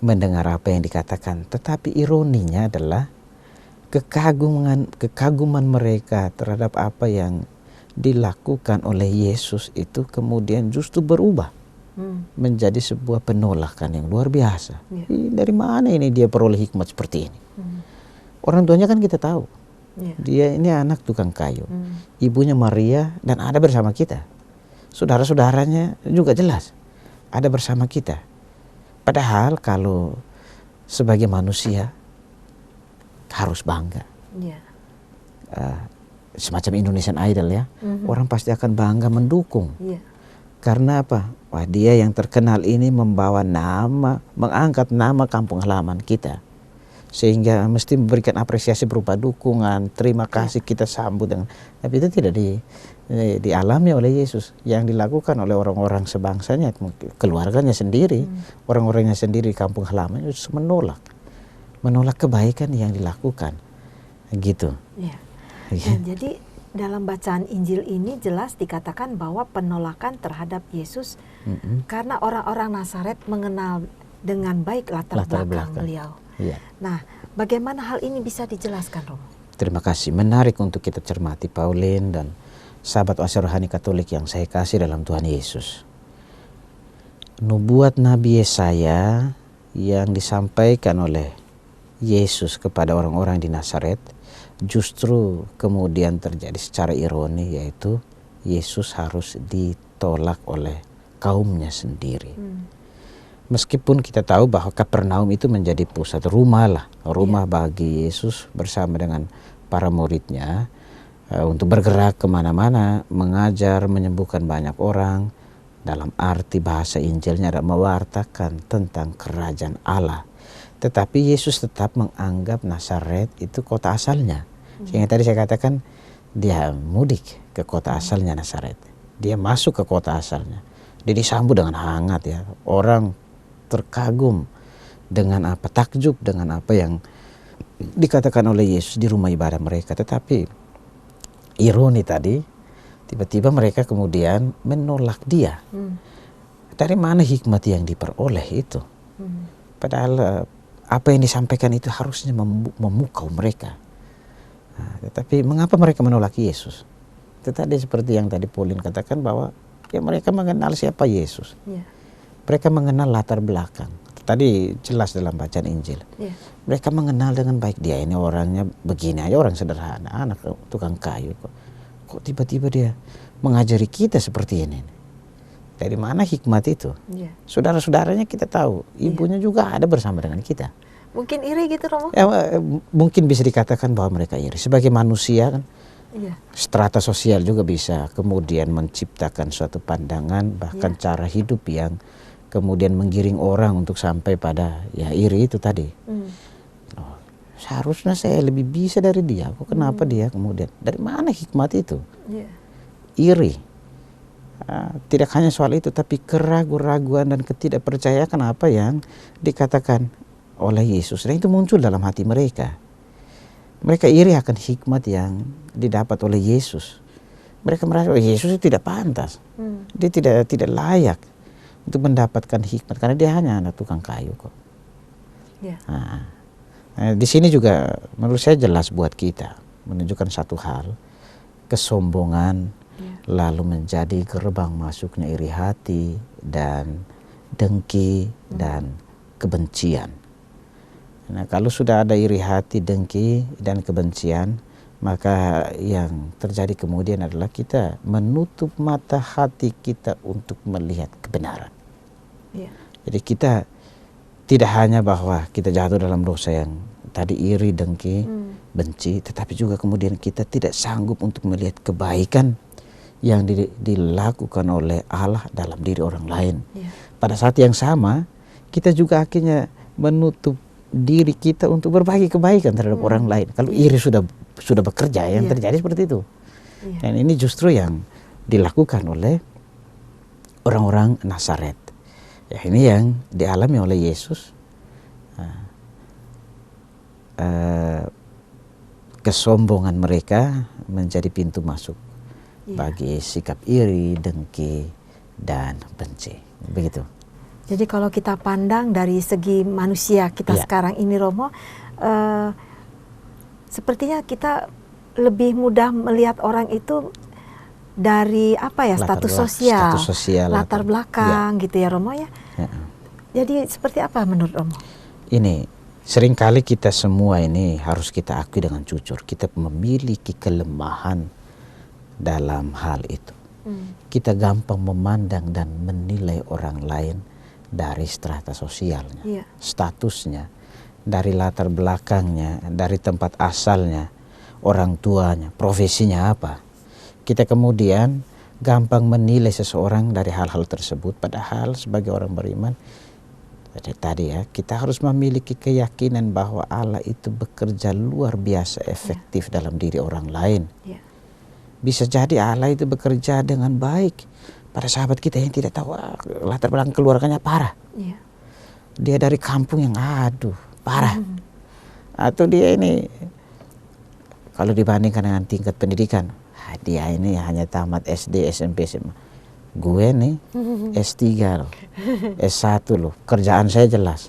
mendengar apa yang dikatakan. Tetapi ironinya adalah kekaguman mereka terhadap apa yang dilakukan oleh Yesus itu kemudian justru berubah menjadi sebuah penolakan yang luar biasa. Dari mana ini dia peroleh hikmat seperti ini? Orang tuanya kan kita tahu, dia ini anak tukang kayu, ibunya Maria dan ada bersama kita, saudara-saudaranya juga jelas ada bersama kita. Padahal kalau sebagai manusia harus bangga. Semacam Indonesian Idol ya, orang pasti akan bangga mendukung. Karena apa? Wah, dia yang terkenal ini membawa nama, mengangkat nama kampung halaman kita. Sehingga mesti memberikan apresiasi berupa dukungan, terima kasih, kita sambut dengan. Tapi itu tidak dialami oleh Yesus. Yang dilakukan oleh orang-orang sebangsanya, keluarganya sendiri, orang-orangnya sendiri, kampung halaman itu menolak kebaikan yang dilakukan, gitu. Nah, jadi dalam bacaan Injil ini jelas dikatakan bahwa penolakan terhadap Yesus karena orang-orang Nazaret mengenal dengan baik latar belakang beliau. Nah, bagaimana hal ini bisa dijelaskan, Romo? Terima kasih. Menarik untuk kita cermati, Pauline dan sahabat Oase Rohani Katolik yang saya kasih dalam Tuhan Yesus. Nubuat Nabi Yesaya yang disampaikan oleh Yesus kepada orang-orang di Nazaret justru kemudian terjadi secara ironi, yaitu Yesus harus ditolak oleh kaumnya sendiri. Meskipun kita tahu bahwa Kapernaum itu menjadi pusat rumah bagi Yesus bersama dengan para muridnya untuk bergerak kemana-mana, mengajar, menyembuhkan banyak orang. Dalam arti bahasa Injilnya adalah mewartakan tentang kerajaan Allah. Tetapi Yesus tetap menganggap Nazaret itu kota asalnya. Sehingga tadi saya katakan dia mudik ke kota asalnya Nazaret. Dia masuk ke kota asalnya. Dia disambut dengan hangat ya. Orang terkagum dengan takjub dengan apa yang dikatakan oleh Yesus di rumah ibadah mereka. Tetapi ironi tadi, tiba-tiba mereka kemudian menolak dia. Dari mana hikmat yang diperoleh itu? Padahal apa yang disampaikan itu harusnya memukau mereka. Tetapi mengapa mereka menolak Yesus? Itu tadi seperti yang tadi Pauline katakan bahwa ya mereka mengenal siapa Yesus. Mereka mengenal latar belakang. Tadi jelas dalam bacaan Injil. Mereka mengenal dengan baik dia ini orangnya begini aja, orang sederhana, anak tukang kayu. Kok tiba-tiba dia mengajari kita seperti ini? Dari mana hikmat itu? Saudara-saudaranya kita tahu, ibunya juga ada bersama dengan kita. Mungkin iri gitu Romo? Ya, mungkin bisa dikatakan bahwa mereka iri. Sebagai manusia kan, strata sosial juga bisa kemudian menciptakan suatu pandangan, bahkan cara hidup yang kemudian menggiring orang untuk sampai pada ya iri itu tadi. Seharusnya saya lebih bisa dari dia. Kok kenapa dia kemudian? Dari mana hikmat itu? Iri. Tidak hanya soal itu, tapi keraguan-raguan dan ketidakpercayaan apa yang dikatakan oleh Yesus. Dan itu muncul dalam hati mereka. Mereka iri akan hikmat yang didapat oleh Yesus. Mereka merasa Yesus itu tidak pantas. Dia tidak layak untuk mendapatkan hikmat karena dia hanya anak tukang kayu kok. Di sini juga menurut saya jelas buat kita menunjukkan satu hal, kesombongan lalu menjadi gerbang masuknya iri hati dan dengki dan kebencian. Nah, kalau sudah ada iri hati, dengki dan kebencian, maka yang terjadi kemudian adalah kita menutup mata hati kita untuk melihat kebenaran. Jadi kita tidak hanya bahwa kita jatuh dalam dosa yang tadi iri, dengki, benci, tetapi juga kemudian kita tidak sanggup untuk melihat kebaikan yang dilakukan oleh Allah dalam diri orang lain. Pada saat yang sama, kita juga akhirnya menutup diri kita untuk berbagi kebaikan terhadap orang lain. Kalau iri sudah bekerja, yang terjadi seperti itu. Dan ini justru yang dilakukan oleh orang-orang Nazaret. Ya, ini yang dialami oleh Yesus. Kesombongan mereka menjadi pintu masuk bagi sikap iri, dengki, dan benci. Begitu. Jadi kalau kita pandang dari segi manusia kita sekarang ini Romo, sepertinya kita lebih mudah melihat orang itu dari status sosial, latar belakang gitu ya Romo ya. Jadi seperti apa menurut Romo? Ini seringkali kita semua ini harus kita akui dengan jujur, kita memiliki kelemahan dalam hal itu. Kita gampang memandang dan menilai orang lain dari strata sosialnya, statusnya, dari latar belakangnya, dari tempat asalnya, orang tuanya, profesinya apa. Kita kemudian gampang menilai seseorang dari hal-hal tersebut, padahal sebagai orang beriman, tadi ya, kita harus memiliki keyakinan bahwa Allah itu bekerja luar biasa efektif dalam diri orang lain. Bisa jadi Allah itu bekerja dengan baik pada sahabat kita yang tidak tahu latar belakang keluarganya parah. Dia dari kampung yang parah. Atau dia ini kalau dibandingkan dengan tingkat pendidikan, dia ini hanya tamat SD, SMP, SMA. Gue nih S3 loh, S1 loh, kerjaan saya jelas.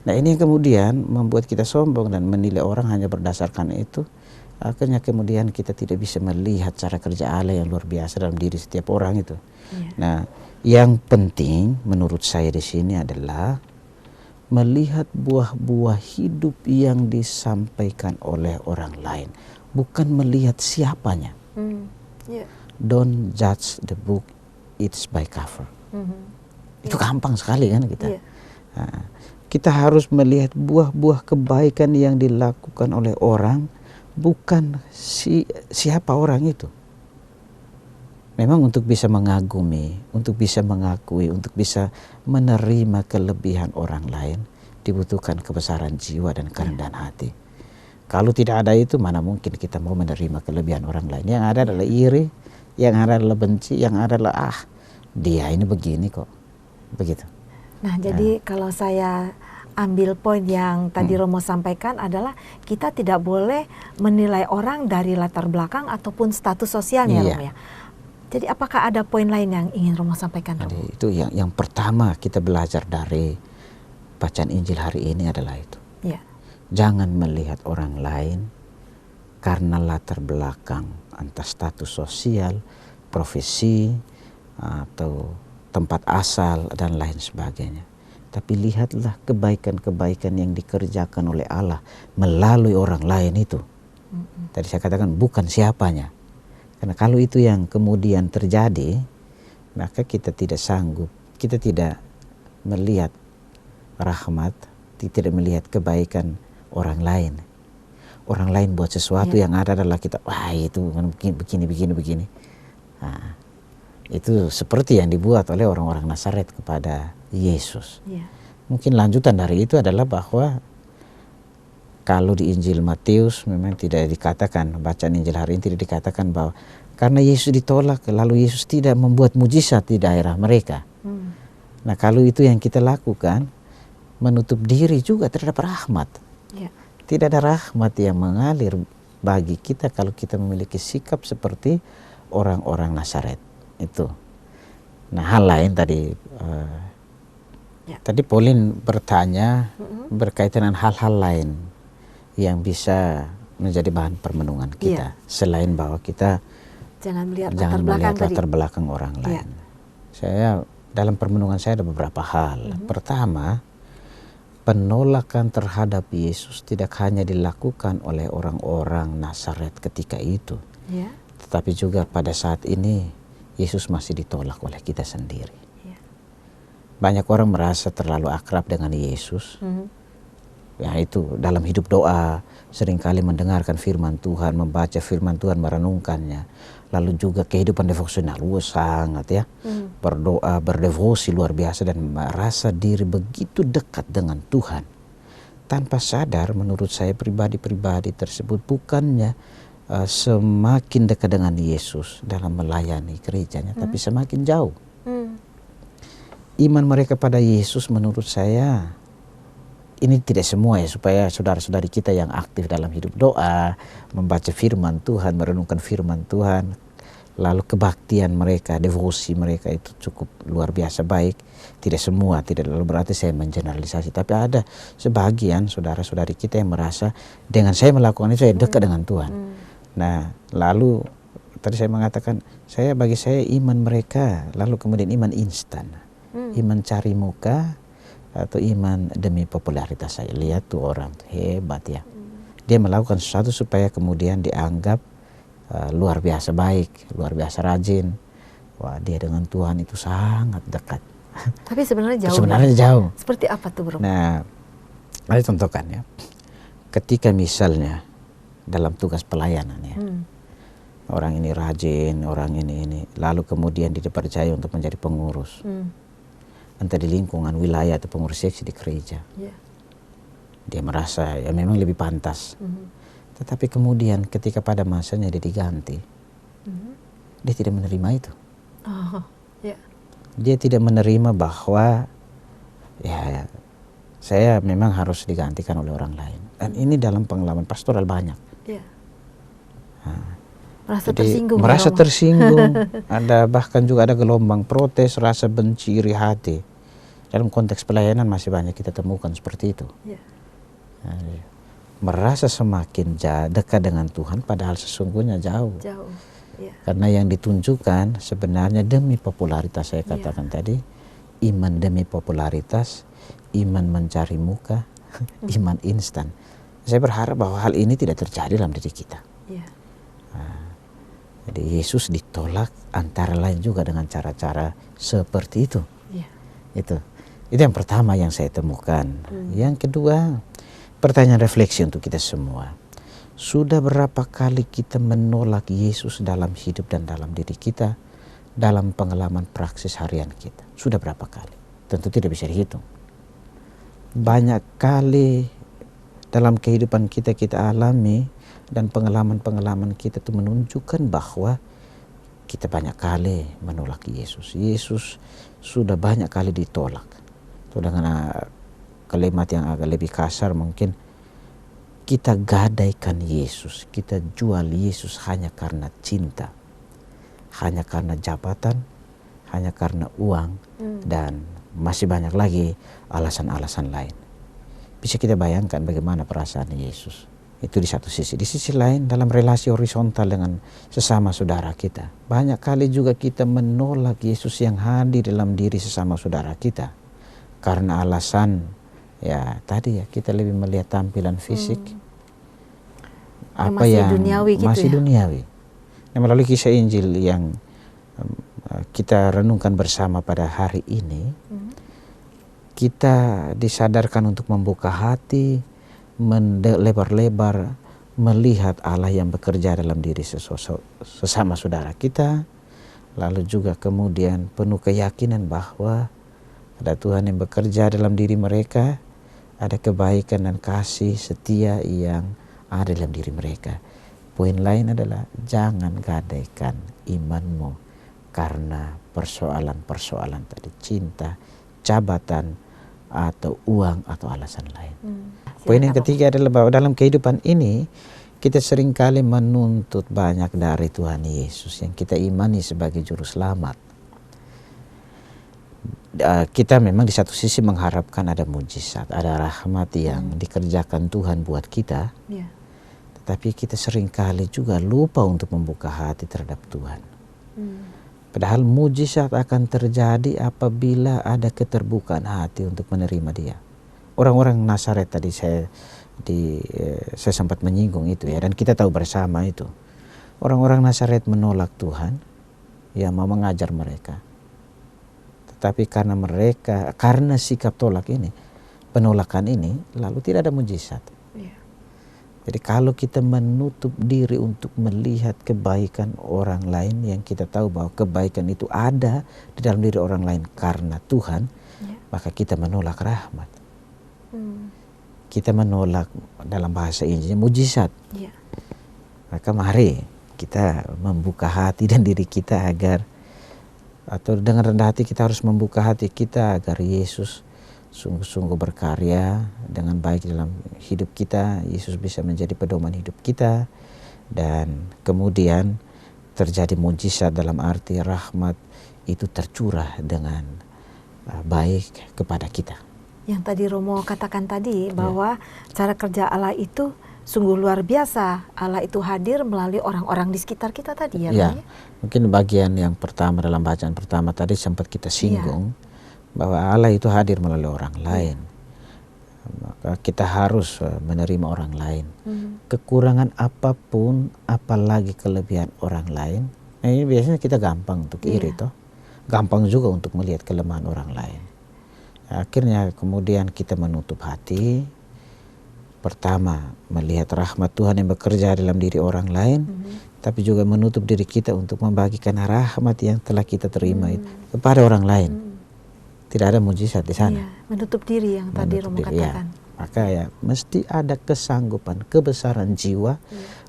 Nah ini yang kemudian membuat kita sombong dan menilai orang hanya berdasarkan itu. akhirnya kemudian kita tidak bisa melihat cara kerja Allah yang luar biasa dalam diri setiap orang itu. Nah, yang penting menurut saya di sini adalah melihat buah-buah hidup yang disampaikan oleh orang lain, bukan melihat siapanya. Don't judge the book it's by cover. Itu gampang sekali kan kita. Nah, kita harus melihat buah-buah kebaikan yang dilakukan oleh orang, bukan siapa orang itu. Memang untuk bisa mengagumi, untuk bisa mengakui, untuk bisa menerima kelebihan orang lain, dibutuhkan kebesaran jiwa dan kerendahan hati. Kalau tidak ada itu, mana mungkin kita mau menerima kelebihan orang lain. Yang ada adalah iri, yang ada adalah benci, yang ada adalah dia ini begini kok. Begitu. Nah, jadi kalau saya ambil poin yang tadi Romo sampaikan adalah kita tidak boleh menilai orang dari latar belakang ataupun status sosialnya, Romo ya. Jadi apakah ada poin lain yang ingin Romo sampaikan, Romo? Jadi itu yang pertama kita belajar dari bacaan Injil hari ini adalah itu. Jangan melihat orang lain karena latar belakang, entah status sosial, profesi, atau tempat asal dan lain sebagainya. Tapi lihatlah kebaikan-kebaikan yang dikerjakan oleh Allah melalui orang lain itu. Tadi saya katakan bukan siapanya. Karena kalau itu yang kemudian terjadi, maka kita tidak sanggup, kita tidak melihat rahmat, tidak melihat kebaikan orang lain. Orang lain buat sesuatu yang ada adalah kita, wah itu begini. Nah, itu seperti yang dibuat oleh orang-orang Nazaret kepada Yesus. Mungkin lanjutan dari itu adalah bahwa kalau di Injil Matius memang tidak dikatakan, bacaan Injil hari ini tidak dikatakan bahwa karena Yesus ditolak lalu Yesus tidak membuat mujizat di daerah mereka. Nah, kalau itu yang kita lakukan, menutup diri juga terhadap rahmat. Tidak ada rahmat yang mengalir bagi kita kalau kita memiliki sikap seperti orang-orang Nazaret itu. Nah, hal lain tadi tadi Pauline bertanya berkaitan dengan hal-hal lain yang bisa menjadi bahan permenungan kita selain bahwa kita jangan melihat latar belakang orang lain. Saya dalam permenungan saya ada beberapa hal. Pertama, penolakan terhadap Yesus tidak hanya dilakukan oleh orang-orang Nazaret ketika itu, tetapi juga pada saat ini Yesus masih ditolak oleh kita sendiri. Banyak orang merasa terlalu akrab dengan Yesus. Ya, itu dalam hidup doa seringkali mendengarkan firman Tuhan, membaca firman Tuhan, merenungkannya. Lalu juga kehidupan devosional sangat berdoa, berdevosi luar biasa dan merasa diri begitu dekat dengan Tuhan. Tanpa sadar menurut saya pribadi-pribadi tersebut bukannya semakin dekat dengan Yesus dalam melayani gerejanya, tapi semakin jauh. Iman mereka pada Yesus menurut saya, ini tidak semua ya, supaya saudara-saudari kita yang aktif dalam hidup doa, membaca firman Tuhan, merenungkan firman Tuhan, lalu kebaktian mereka, devosi mereka itu cukup luar biasa baik. Tidak semua, tidak lalu berarti saya mengeneralisasi, tapi ada sebagian saudara-saudari kita yang merasa dengan saya melakukan itu saya dekat dengan Tuhan. Nah, lalu tadi saya mengatakan, bagi saya iman mereka lalu kemudian iman instan. Iman cari muka atau iman demi popularitas. Saya lihat tuh orang hebat ya. Dia melakukan sesuatu supaya kemudian dianggap luar biasa baik, luar biasa rajin. Wah, dia dengan Tuhan itu sangat dekat. Tapi sebenarnya jauh. Jauh. Seperti apa tuh, Bro? Nah, ada contohkan ya. Ketika misalnya dalam tugas pelayanan ya. Orang ini rajin, orang ini lalu kemudian dipercaya untuk menjadi pengurus. Entah di lingkungan wilayah atau pengurus seksi di gereja. Dia merasa ya memang lebih pantas. Tetapi kemudian ketika pada masanya dia diganti, dia tidak menerima itu. Dia tidak menerima bahwa ya saya memang harus digantikan oleh orang lain. Dan ini dalam pengalaman pastoral banyak. Merasa tersinggung. Ada bahkan juga ada gelombang protes, rasa benci, iri hati. Dalam konteks pelayanan masih banyak kita temukan seperti itu. merasa semakin dekat dengan Tuhan padahal sesungguhnya jauh. Jauh. Ya. Karena yang ditunjukkan sebenarnya demi popularitas, saya katakan tadi, iman demi popularitas, iman mencari muka, iman instan. Saya berharap bahwa hal ini tidak terjadi dalam diri kita. Ya. Jadi Yesus ditolak antara lain juga dengan cara-cara seperti itu. Ya. Itu yang pertama yang saya temukan. Yang kedua, pertanyaan refleksi untuk kita semua. Sudah berapa kali kita menolak Yesus dalam hidup dan dalam diri kita, dalam pengalaman praksis harian kita? Sudah berapa kali? Tentu tidak bisa dihitung. Banyak kali dalam kehidupan kita alami, dan pengalaman-pengalaman kita itu menunjukkan bahwa kita banyak kali menolak Yesus. Yesus sudah banyak kali ditolak. Itu dengan kalimat yang agak lebih kasar mungkin, kita gadaikan Yesus, kita jual Yesus hanya karena cinta, hanya karena jabatan, hanya karena uang, dan masih banyak lagi alasan-alasan lain. Bisa kita bayangkan bagaimana perasaan Yesus. Itu di satu sisi. Di sisi lain, dalam relasi horizontal dengan sesama saudara kita, banyak kali juga kita menolak Yesus yang hadir dalam diri sesama saudara kita karena alasan tadi kita lebih melihat tampilan fisik, apa yang duniawi gitu masih duniawi. Nah, melalui kisah Injil yang kita renungkan bersama pada hari ini, kita disadarkan untuk membuka hati, lebar-lebar melihat Allah yang bekerja dalam diri sesama saudara kita, lalu juga kemudian penuh keyakinan bahwa ada Tuhan yang bekerja dalam diri mereka, ada kebaikan dan kasih setia yang ada dalam diri mereka. Poin lain adalah jangan gadaikan imanmu karena persoalan-persoalan tadi, cinta, jabatan, atau uang atau alasan lain. Poin yang ketiga adalah bahwa dalam kehidupan ini kita seringkali menuntut banyak dari Tuhan Yesus yang kita imani sebagai juru selamat. Kita memang di satu sisi mengharapkan ada mujizat, ada rahmat yang dikerjakan Tuhan buat kita. Tetapi kita seringkali juga lupa untuk membuka hati terhadap Tuhan. Padahal mujizat akan terjadi apabila ada keterbukaan hati untuk menerima Dia. Orang-orang Nazaret tadi saya sempat menyinggung itu ya, dan kita tahu bersama itu. Orang-orang Nazaret menolak Tuhan yang mau mengajar mereka. Tetapi karena sikap tolak ini, penolakan ini, lalu tidak ada mujizat. Jadi kalau kita menutup diri untuk melihat kebaikan orang lain yang kita tahu bahwa kebaikan itu ada di dalam diri orang lain karena Tuhan, maka kita menolak rahmat. Kita menolak dalam bahasa Injilnya mujizat. Maka mari kita membuka hati dan diri kita atau dengan rendah hati kita harus membuka hati kita agar Yesus sungguh-sungguh berkarya dengan baik dalam hidup kita. Yesus bisa menjadi pedoman hidup kita, dan kemudian terjadi mujizat dalam arti rahmat itu tercurah dengan baik kepada kita. Yang tadi Romo katakan tadi bahwa cara kerja Allah itu sungguh luar biasa. Allah itu hadir melalui orang-orang di sekitar kita tadi ya. Mungkin bagian yang pertama dalam bacaan pertama tadi sempat kita singgung bahwa Allah itu hadir melalui orang lain. Maka kita harus menerima orang lain. Kekurangan apapun, apalagi kelebihan orang lain. Nah, ini biasanya kita gampang untuk iri toh. Gampang juga untuk melihat kelemahan orang lain. Akhirnya kemudian kita menutup hati. Pertama, melihat rahmat Tuhan yang bekerja dalam diri orang lain, tapi juga menutup diri kita untuk membagikan rahmat yang telah kita terima itu kepada orang lain. Tidak ada mujizat di sana. Menutup diri yang tadi Romo katakan. Maka mesti ada kesanggupan, kebesaran jiwa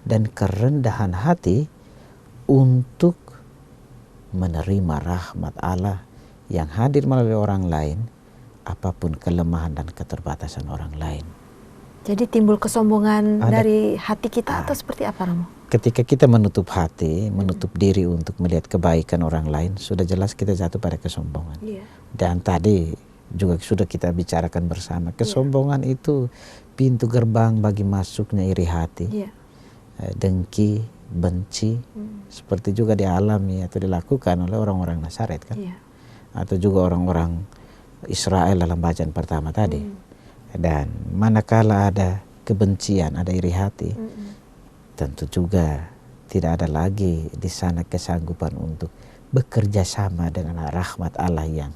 dan kerendahan hati untuk menerima rahmat Allah yang hadir melalui orang lain, apapun kelemahan dan keterbatasan orang lain. Jadi timbul kesombongan dari hati kita atau seperti apa, Romo? Ketika kita menutup hati, menutup diri untuk melihat kebaikan orang lain, sudah jelas kita jatuh pada kesombongan. Dan tadi juga sudah kita bicarakan bersama, kesombongan itu pintu gerbang bagi masuknya iri hati, Iya. dengki, benci, seperti juga dialami atau dilakukan oleh orang-orang Nazaret kan, Iya. atau juga orang-orang Israel dalam bacaan pertama tadi. Dan manakala ada kebencian, ada iri hati, tentu juga tidak ada lagi di sana kesanggupan untuk bekerja sama dengan rahmat Allah yang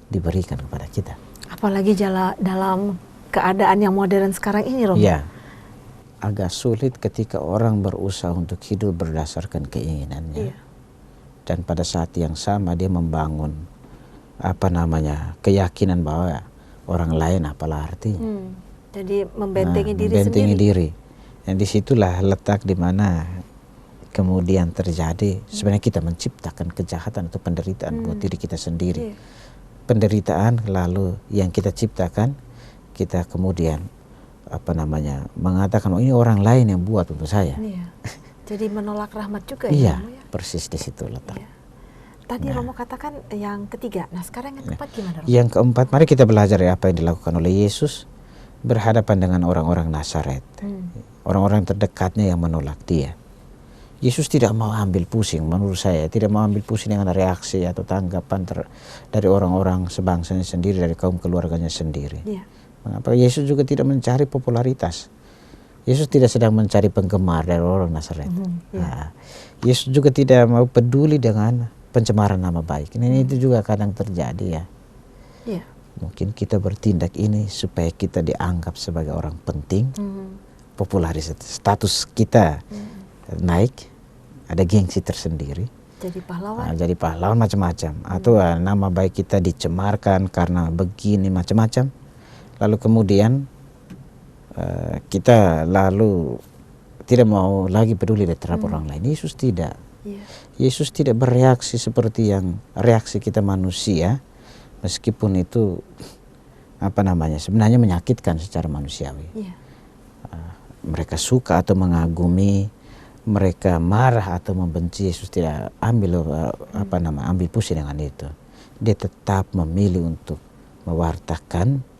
diberikan kepada kita. Apalagi dalam keadaan yang modern sekarang ini, Romo. Ya, agak sulit ketika orang berusaha untuk hidup berdasarkan keinginannya. Iya. Dan pada saat yang sama dia membangun keyakinan bahwa orang lain apalah artinya. Jadi membentengi diri membentengi sendiri. diri. Dan disitulah letak di mana kemudian terjadi sebenarnya kita menciptakan kejahatan atau penderitaan buat diri kita sendiri. Iya. Penderitaan lalu yang kita ciptakan, kita kemudian mengatakan, oh ini orang lain yang buat untuk saya. Iya. Jadi menolak rahmat juga Iya, ya, Romo, ya? persis di situ letak. Iya. Tadi Romo katakan yang ketiga. Nah, sekarang yang keempat gimana, Romo? Yang keempat, mari kita belajar apa yang dilakukan oleh Yesus berhadapan dengan orang-orang Nazaret. Orang-orang terdekatnya yang menolak dia. Yesus tidak mau ambil pusing, menurut saya tidak mau ambil pusing dengan reaksi atau tanggapan dari orang-orang sebangsanya sendiri, dari kaum keluarganya sendiri. Iya. Mengapa Yesus juga tidak mencari popularitas? Yesus tidak sedang mencari penggemar dari orang Nazaret. Nah, Yesus juga tidak mau peduli dengan pencemaran nama baik. Ini itu juga kadang terjadi ya. Iya. Mungkin kita bertindak ini supaya kita dianggap sebagai orang penting, popularitas, status kita naik, ada gengsi tersendiri. Jadi pahlawan. Jadi pahlawan macam-macam. Atau nama baik kita dicemarkan karena begini macam-macam. Lalu kemudian kita lalu tidak mau lagi peduli terhadap orang lain. Yesus tidak. Iya. Yesus tidak bereaksi seperti yang reaksi kita manusia, meskipun itu sebenarnya menyakitkan secara manusiawi. Iya. Mereka suka atau mengagumi, mereka marah atau membenci, Yesus tidak ambil pusing dengan itu. Dia tetap memilih untuk mewartakan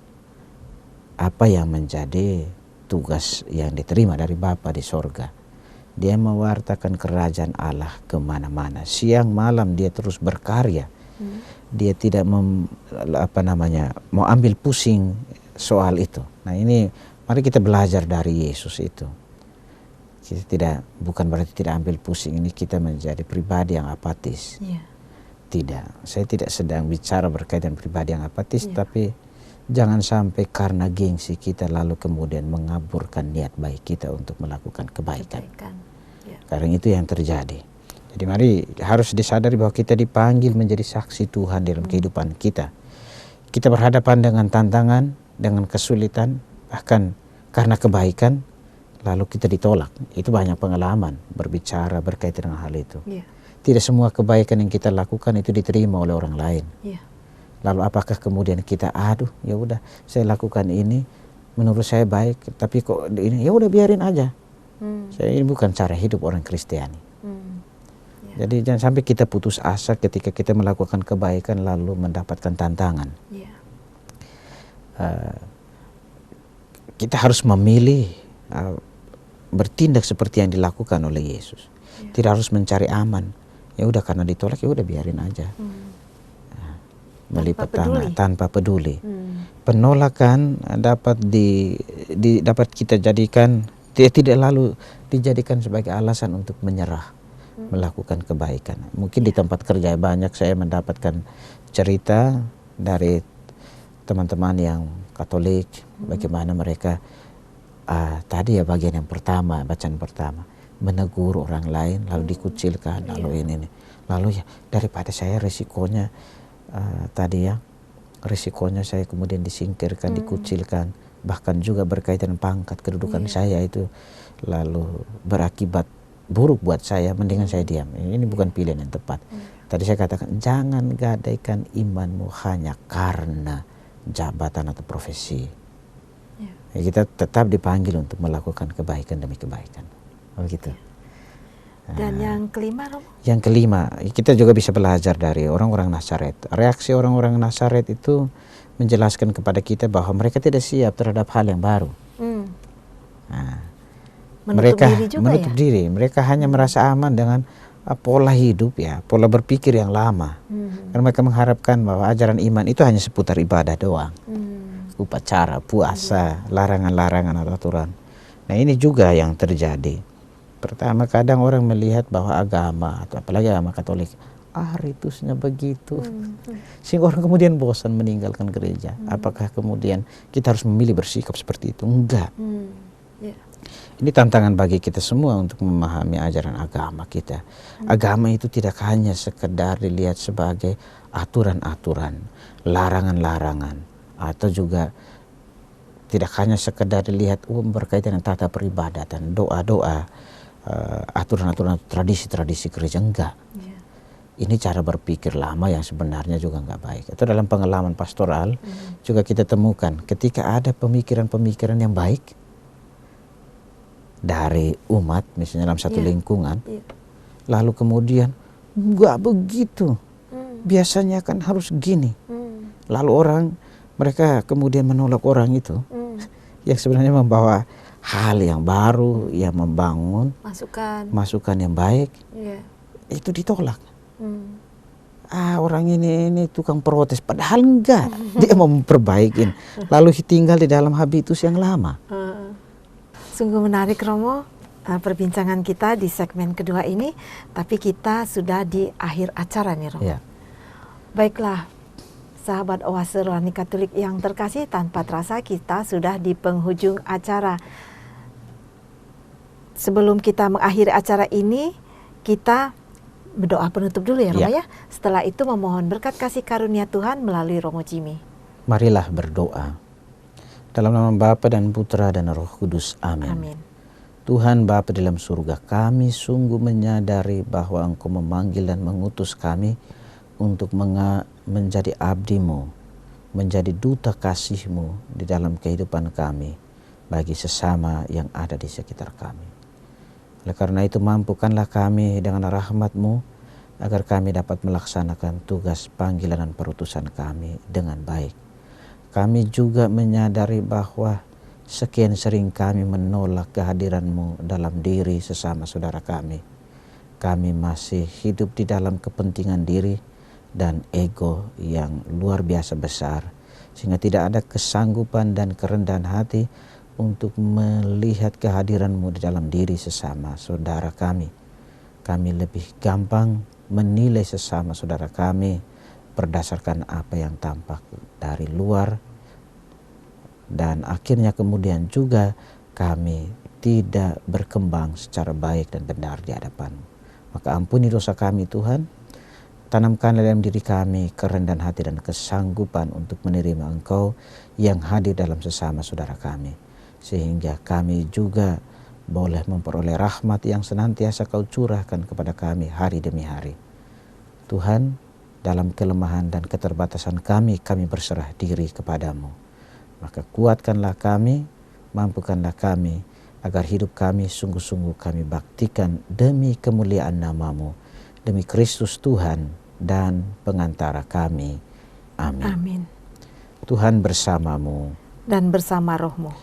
apa yang menjadi tugas yang diterima dari Bapa di sorga. Dia mewartakan kerajaan Allah kemana-mana. Siang malam dia terus berkarya. Dia tidak mau ambil pusing soal itu. Nah ini mari kita belajar dari Yesus itu. Kita bukan berarti tidak ambil pusing, ini kita menjadi pribadi yang apatis. Iya. Tidak, saya tidak sedang bicara berkaitan pribadi yang apatis, tapi jangan sampai karena gengsi kita lalu kemudian mengaburkan niat baik kita untuk melakukan kebaikan. Ya. Karena itu yang terjadi. Jadi mari harus disadari bahwa kita dipanggil menjadi saksi Tuhan dalam kehidupan kita. Kita berhadapan dengan tantangan, dengan kesulitan, bahkan karena kebaikan, lalu kita ditolak. Itu banyak pengalaman berbicara berkaitan dengan hal itu. Iya. Tidak semua kebaikan yang kita lakukan itu diterima oleh orang lain. Iya. Lalu apakah kemudian kita ya udah saya lakukan ini menurut saya baik, tapi kok ini ya udah biarin aja. Ini bukan cara hidup orang Kristiani. Ya. Jadi jangan sampai kita putus asa ketika kita melakukan kebaikan lalu mendapatkan tantangan. Ya. Kita harus memilih bertindak seperti yang dilakukan oleh Yesus. Ya. Tidak harus mencari aman. Ya udah karena ditolak ya udah biarin aja. Melipat tangan tanpa peduli. Penolakan dapat dapat kita jadikan tidak lalu dijadikan sebagai alasan untuk menyerah melakukan kebaikan. Mungkin di tempat kerja banyak saya mendapatkan cerita dari teman-teman yang Katolik, bagaimana mereka tadi ya bagian yang pertama, bacaan pertama, menegur orang lain lalu dikucilkan, lalu ini. Lalu ya daripada saya risikonya risikonya saya kemudian disingkirkan, dikucilkan, bahkan juga berkaitan pangkat kedudukan saya itu lalu berakibat buruk buat saya, mendingan saya diam. Ini bukan pilihan yang tepat. Tadi saya katakan jangan gadaikan imanmu hanya karena jabatan atau profesi. Ya, kita tetap dipanggil untuk melakukan kebaikan demi kebaikan. Begitu. Dan yang kelima, Romo? Yang kelima, kita juga bisa belajar dari orang-orang Nazaret. Reaksi orang-orang Nazaret itu menjelaskan kepada kita bahwa mereka tidak siap terhadap hal yang baru. Menutup diri juga menutup ya? diri. Mereka hanya merasa aman dengan pola hidup ya, pola berpikir yang lama. Karena mereka mengharapkan bahwa ajaran iman itu hanya seputar ibadah doang. Upacara, puasa, larangan-larangan atau aturan. Nah ini juga yang terjadi. Pertama kadang orang melihat bahwa agama atau apalagi agama Katolik, ritusnya begitu. Sehingga orang kemudian bosan meninggalkan gereja. Apakah kemudian kita harus memilih bersikap seperti itu? Enggak. Ini tantangan bagi kita semua untuk memahami ajaran agama kita. Agama itu tidak hanya sekedar dilihat sebagai aturan-aturan, larangan-larangan, atau juga tidak hanya sekedar dilihat berkaitan dengan tata peribadatan, doa-doa, aturan-aturan, tradisi-tradisi gereja. Enggak. Ini cara berpikir lama yang sebenarnya juga enggak baik. Itu dalam pengalaman pastoral juga kita temukan ketika ada pemikiran-pemikiran yang baik dari umat, misalnya dalam satu lingkungan, lalu kemudian enggak begitu, biasanya kan harus gini, lalu mereka kemudian menolak orang itu yang sebenarnya membawa hal yang baru, yang membangun masukan yang baik, itu ditolak. Orang ini tukang protes, padahal enggak, dia mau memperbaikin, lalu tinggal di dalam habitus yang lama. Sungguh menarik Romo perbincangan kita di segmen kedua ini, tapi kita sudah di akhir acara nih Romo. Baiklah, sahabat Oase Rohani Katolik yang terkasih, tanpa terasa kita sudah di penghujung acara. Sebelum kita mengakhiri acara ini, kita berdoa penutup dulu ya Romo ya. Setelah itu memohon berkat kasih karunia Tuhan melalui Romo Jimmy. Marilah berdoa. Dalam nama Bapa dan Putra dan Roh Kudus. Amin. Amin. Tuhan Bapa di dalam surga, kami sungguh menyadari bahwa Engkau memanggil dan mengutus kami untuk menjadi abdi-Mu, menjadi duta kasih-Mu di dalam kehidupan kami bagi sesama yang ada di sekitar kami. Oleh karena itu mampukanlah kami dengan rahmat-Mu agar kami dapat melaksanakan tugas panggilan dan perutusan kami dengan baik. Kami juga menyadari bahwa sekian sering kami menolak kehadiran-Mu dalam diri sesama saudara kami. Kami masih hidup di dalam kepentingan diri dan ego yang luar biasa besar, sehingga tidak ada kesanggupan dan kerendahan hati untuk melihat kehadiran-Mu di dalam diri sesama saudara kami. Kami lebih gampang menilai sesama saudara kami berdasarkan apa yang tampak dari luar, dan akhirnya kemudian juga kami tidak berkembang secara baik dan benar di hadapan-Mu. Maka ampuni dosa kami Tuhan, tanamkanlah dalam diri kami kerendahan hati dan kesanggupan untuk menerima Engkau yang hadir dalam sesama saudara kami, sehingga kami juga boleh memperoleh rahmat yang senantiasa Kau curahkan kepada kami hari demi hari. Tuhan, dalam kelemahan dan keterbatasan kami berserah diri kepadamu. Maka kuatkanlah kami, mampukanlah kami, agar hidup kami sungguh-sungguh kami baktikan demi kemuliaan nama-Mu, demi Kristus Tuhan dan pengantara kami. Amin. Amin. Tuhan bersamamu. Dan bersama roh-Mu.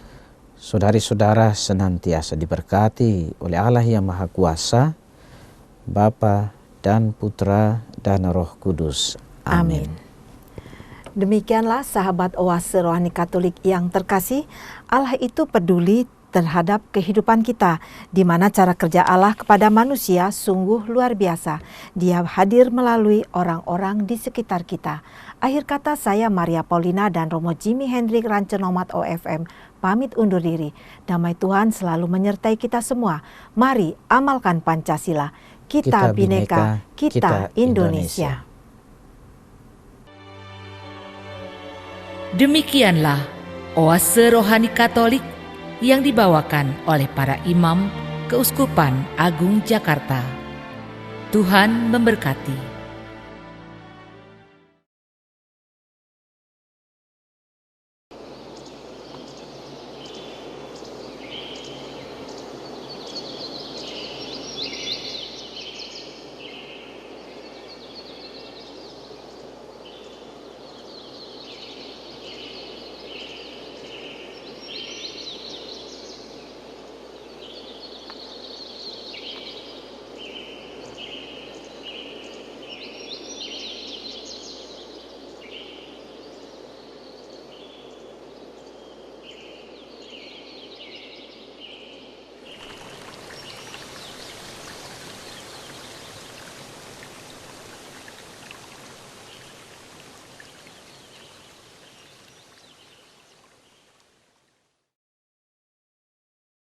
Saudari-saudara senantiasa diberkati oleh Allah yang Maha Kuasa, Bapa dan Putra dan Roh Kudus. Amin. Demikianlah sahabat Oase Rohani Katolik yang terkasih, Allah itu peduli terhadap kehidupan kita, di mana cara kerja Allah kepada manusia sungguh luar biasa. Dia hadir melalui orang-orang di sekitar kita. Akhir kata, saya Maria Paulina dan Romo Jimmy Hendrik Rancenomat OFM pamit undur diri. Damai Tuhan selalu menyertai kita semua. Mari amalkan Pancasila. Kita Bhinneka, kita Indonesia. Demikianlah Oase Rohani Katolik yang dibawakan oleh para imam Keuskupan Agung Jakarta. Tuhan memberkati.